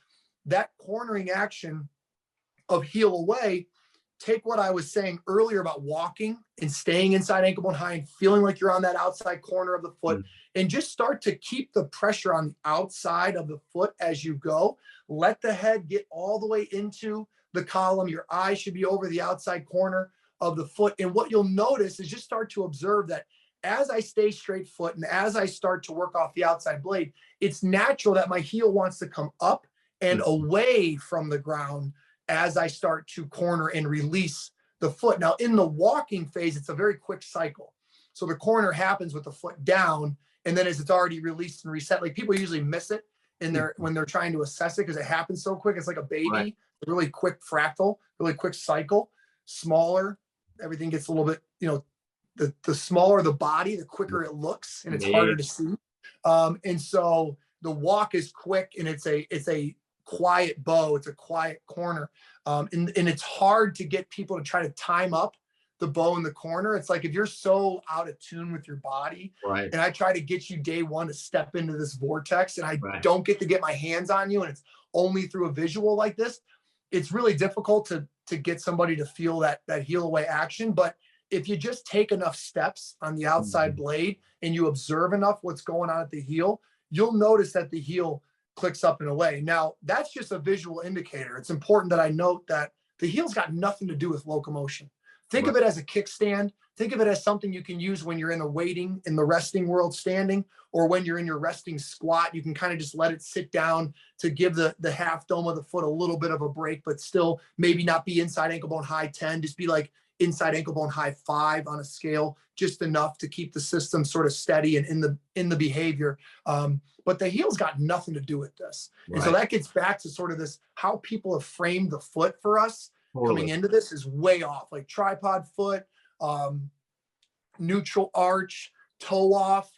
that cornering action of heel away, take what I was saying earlier about walking and staying inside ankle bone high and feeling like you're on that outside corner of the foot, and just start to keep the pressure on the outside of the foot as you go. Let the head get all the way into the column. Your eye should be over the outside corner of the foot. And what you'll notice is just start to observe that as I stay straight foot and as I start to work off the outside blade, it's natural that my heel wants to come up and away from the ground as I start to corner and release the foot. Now, in the walking phase, it's a very quick cycle. So the corner happens with the foot down, and then as it's already released and reset, like people usually miss it in their when they're trying to assess it because it happens so quick. It's like a baby, a really quick fractal, really quick cycle. Smaller, everything gets a little bit, the smaller the body, the quicker it looks, and it's harder to see. And so the walk is quick, and it's a quiet bow. It's a quiet corner. And it's hard to get people to try to time up the bow in the corner. It's like if you're so out of tune with your body, and I try to get you day one to step into this vortex, and I don't get to get my hands on you, and it's only through a visual like this, it's really difficult to get somebody to feel that heel away action. But if you just take enough steps on the outside blade and you observe enough what's going on at the heel, you'll notice that the heel clicks up and away. Now, that's just a visual indicator. It's important that I note that the heel's got nothing to do with locomotion. Think of it as a kickstand. Think of it as something you can use when you're in the resting world standing, or when you're in your resting squat. You can kind of just let it sit down to give the half dome of the foot a little bit of a break, but still maybe not be inside ankle bone high 10, just be like inside ankle bone high 5 on a scale, just enough to keep the system sort of steady and in the behavior. But the heel's got nothing to do with this. Right. And so that gets back to sort of this, how people have framed the foot for us coming into this is way off. Like tripod foot, neutral arch, toe off,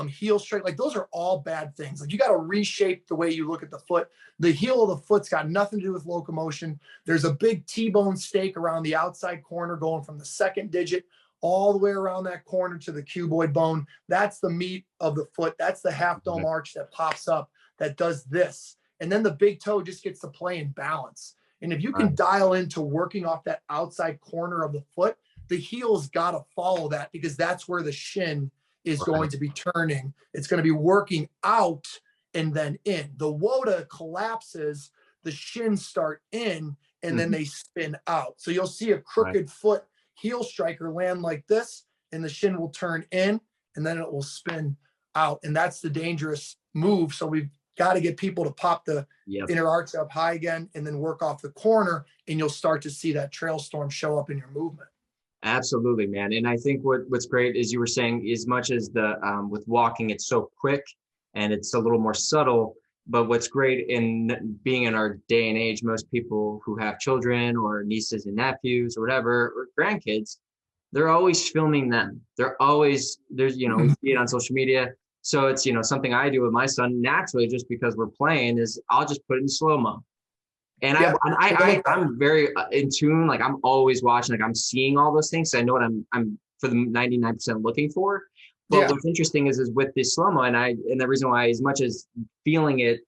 heel straight. Like those are all bad things. Like you got to reshape the way you look at the foot. The heel of the foot's got nothing to do with locomotion. There's a big T-bone stake around the outside corner going from the second digit all the way around that corner to the cuboid bone. That's the meat of the foot. That's the half dome arch that pops up, that does this. And then the big toe just gets to play in balance. And if you can dial into working off that outside corner of the foot, the heel's got to follow that, because that's where the shin is going to be turning. It's going to be working out and then in. The WOATA collapses, the shins start in, and then they spin out. So you'll see a crooked foot heel striker land like this, and the shin will turn in, and then it will spin out. And that's the dangerous move. So we've got to get people to pop the inner arch up high again, and then work off the corner, and you'll start to see that trail storm show up in your movement. Absolutely, man. And I think what's great is, you were saying, as much as the with walking, it's so quick and it's a little more subtle. But what's great in being in our day and age, most people who have children or nieces and nephews or whatever, or grandkids, they're always filming them. There's, we see it on social media. So it's, something I do with my son naturally, just because we're playing, is I'll just put it in slow-mo. And I'm very in tune. Like I'm always watching, like I'm seeing all those things. So I know what I'm for the 99% looking for. But what's interesting is with this slow-mo, and the reason why, as much as feeling it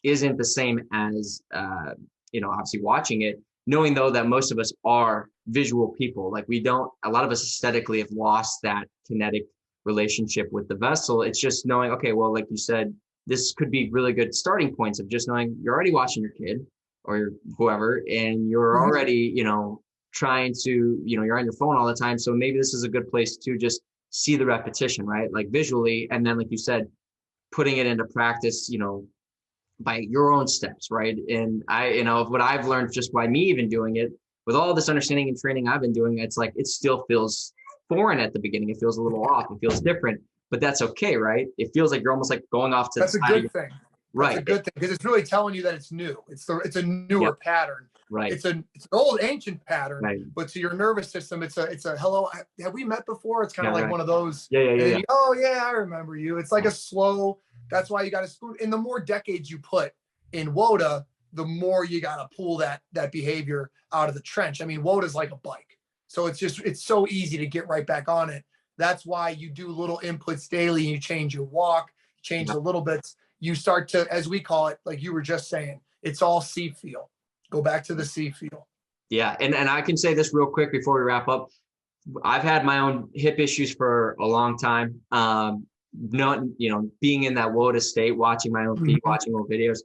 isn't the same as, obviously watching it, knowing though that most of us are visual people, like a lot of us aesthetically have lost that kinetic relationship with the vessel. It's just knowing, okay, well, like you said, this could be really good starting points of just knowing you're already watching your kid or whoever, and you're already, trying to, you're on your phone all the time. So maybe this is a good place to just see the repetition, right? Like visually. And then, like you said, putting it into practice, by your own steps, right? And what I've learned just by me even doing it, with all this understanding and training I've been doing, it's like, it still feels foreign at the beginning. It feels a little off. It feels different, but that's okay, right? It feels like you're almost like going off to that's the a good thing. Right. That's a good thing, because it's really telling you that it's new. It's a newer pattern. Right. It's an old ancient pattern, but to your nervous system, it's a hello. Have we met before? It's kind of like one of those. Yeah. Oh yeah, I remember you. It's like a slow. That's why you got to spoon. And the more decades you put in WOATA, the more you got to pull that behavior out of the trench. I mean, WOATA is like a bike, so it's so easy to get right back on it. That's why you do little inputs daily. You change your walk, change the little bits. You start to, as we call it, like you were just saying, it's all C feel. Go back to the C feel. Yeah. And I can say this real quick before we wrap up. I've had my own hip issues for a long time. Being in that WOATA state, watching my own feet, watching old videos.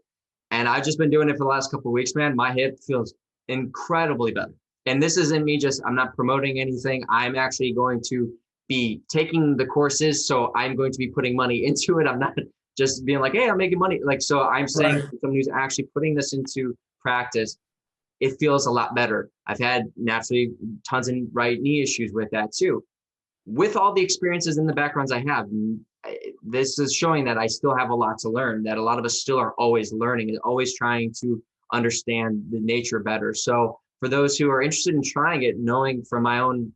And I've just been doing it for the last couple of weeks, man. My hip feels incredibly better. And this isn't me I'm not promoting anything. I'm actually going to be taking the courses. So I'm going to be putting money into it. I'm not just being like, hey, I'm making money. Like, so I'm saying to someone who's actually putting this into practice, it feels a lot better. I've had naturally tons of right knee issues with that too. With all the experiences and the backgrounds I have, this is showing that I still have a lot to learn, that a lot of us still are always learning and always trying to understand the nature better. So for those who are interested in trying it, knowing from my own,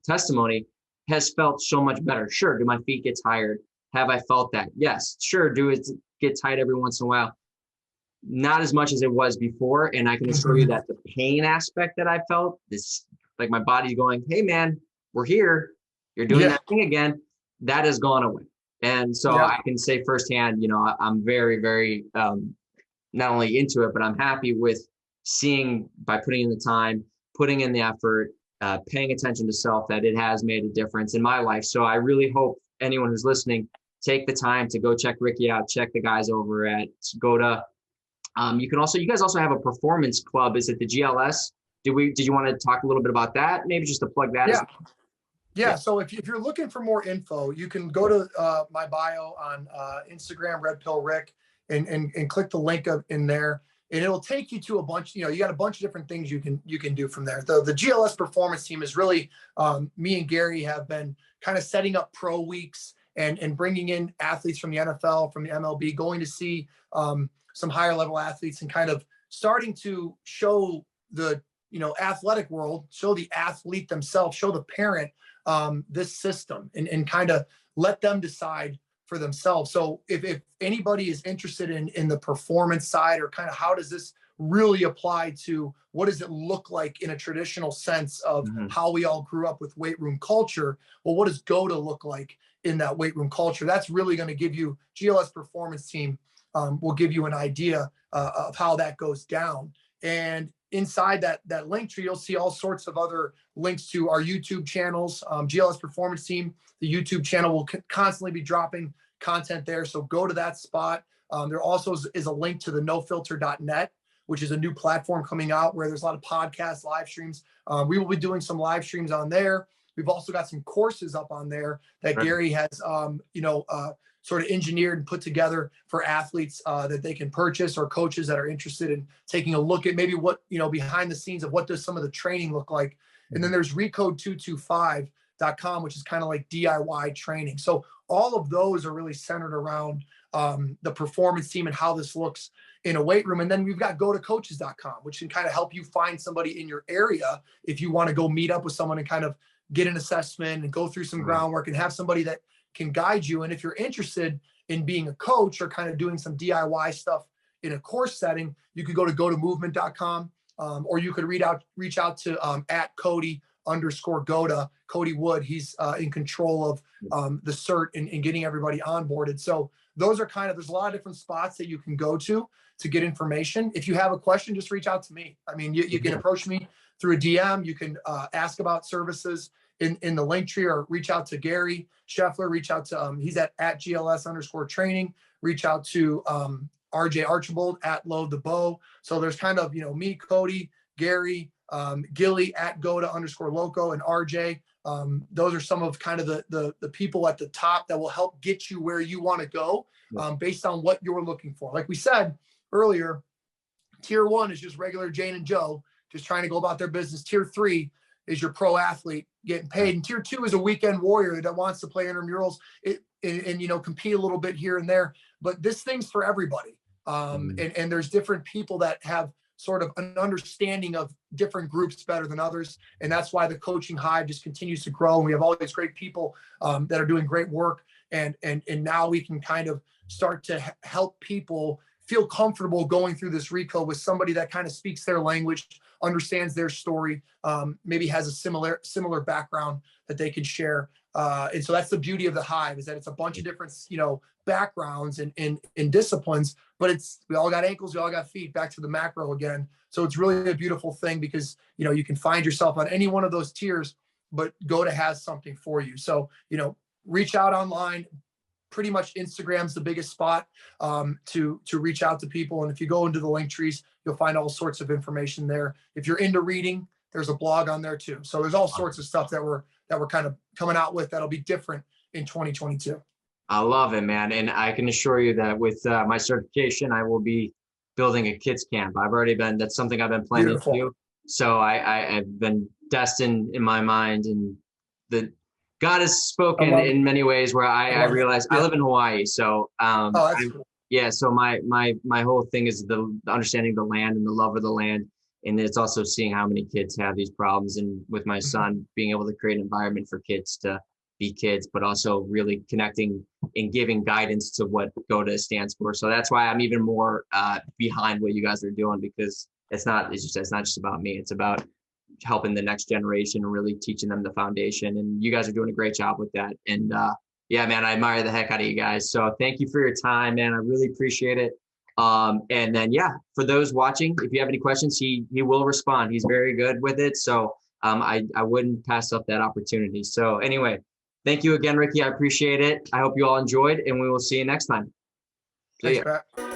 testimony, has felt so much better. Sure. Do my feet get tired? Have I felt that? Yes. Sure. Do it get tight every once in a while? Not as much as it was before. And I can assure you that the pain aspect that I felt, this, like my body's going, hey man, we're here. You're doing that thing again. That has gone away. And so I can say firsthand, I'm very, very, not only into it, but I'm happy with seeing, by putting in the time, putting in the effort, paying attention to self, that it has made a difference in my life. So I really hope anyone who's listening, take the time to go check Ricky out, check the guys over at GOATA. You guys also have a performance club. Is it the GLS? Did you want to talk a little bit about that? Maybe just to plug that. Yeah. So if you're looking for more info, you can go to my bio on Instagram, Red Pill Rick, and click the link in there, and it'll take you to a bunch. You got a bunch of different things you can do from there. The GLS performance team is really me and Gary have been kind of setting up pro weeks and bringing in athletes from the NFL, from the MLB, going to see some higher level athletes and kind of starting to show the athletic world, show the athlete themselves, show the parent this system, and kind of let them decide for themselves. So if anybody is interested in the performance side, or kind of how does this really apply to what does it look like in a traditional sense of how we all grew up with weight room culture, well, what does GOATA look like in that weight room culture? That's really going to give you, GLS performance team will give you an idea of how that goes down. And inside that link tree, you'll see all sorts of other links to our YouTube channels. GLS Performance Team, the YouTube channel will constantly be dropping content there. So go to that spot. There also is a link to the nofilter.net, which is a new platform coming out where there's a lot of podcasts, live streams. We will be doing some live streams on there. We've also got some courses up on there that Gary has, sort of engineered and put together for athletes that they can purchase, or coaches that are interested in taking a look at maybe what, behind the scenes of what does some of the training look like. And then there's recode225.com, which is kind of like DIY training. So all of those are really centered around the performance team and how this looks in a weight room. And then we've got gotocoaches.com, which can kind of help you find somebody in your area if you want to go meet up with someone and kind of get an assessment and go through some groundwork and have somebody that can guide you. And if you're interested in being a coach or kind of doing some DIY stuff in a course setting, you could go to gotomovement.com, or you could reach out to at Cody_GOATA, Cody Wood. He's in control of the cert and getting everybody onboarded. So those are there's a lot of different spots that you can go to get information. If you have a question, just reach out to me. I mean, you can approach me through a DM. You can ask about services in the link tree, or reach out to Gary Scheffler, reach out to, he's at GLS_training, reach out to RJ Archibald at Load the Bow. So there's kind of, me, Cody, Gary, Gilly at GOATA_loco, and RJ. Those are some of kind of the people at the top that will help get you where you want to go based on what you're looking for. Like we said earlier, tier 1 is just regular Jane and Joe, just trying to go about their business. Tier 3 is your pro athlete getting paid. And tier 2 is a weekend warrior that wants to play intramurals and compete a little bit here and there. But this thing's for everybody. And there's different people that have sort of an understanding of different groups better than others. And that's why the coaching hive just continues to grow. And we have all these great people that are doing great work. And now we can kind of start to help people feel comfortable going through this recode with somebody that kind of speaks their language, understands their story, maybe has a similar background that they can share. And so that's the beauty of the hive, is that it's a bunch of different, backgrounds and disciplines, but we all got ankles, we all got feet, back to the macro again. So it's really a beautiful thing because, you can find yourself on any one of those tiers, but GOATA has something for you. So, reach out online. Pretty much Instagram's the biggest spot to reach out to people. And if you go into the link trees, you'll find all sorts of information there. If you're into reading, there's a blog on there too. So there's all sorts of stuff that we're kind of coming out with that'll be different in 2022. I love it, man. And I can assure you that with my certification, I will be building a kids camp. That's something I've been planning to do. So I've been destined in my mind, and God has spoken in many ways where I realize I live in Hawaii. So, cool. Yeah. So my whole thing is the understanding the land and the love of the land. And it's also seeing how many kids have these problems. And with my son, being able to create an environment for kids to be kids, but also really connecting and giving guidance to what GOATA stands for. So that's why I'm even more behind what you guys are doing, because it's not just about me. It's about helping the next generation and really teaching them the foundation. And you guys are doing a great job with that. And yeah, man, I admire the heck out of you guys. So thank you for your time, man. I really appreciate it. And then, yeah, for those watching, if you have any questions, he will respond. He's very good with it. So I wouldn't pass up that opportunity. So anyway, thank you again, Ricky. I appreciate it. I hope you all enjoyed, and we will see you next time. See Thanks, ya. Pat.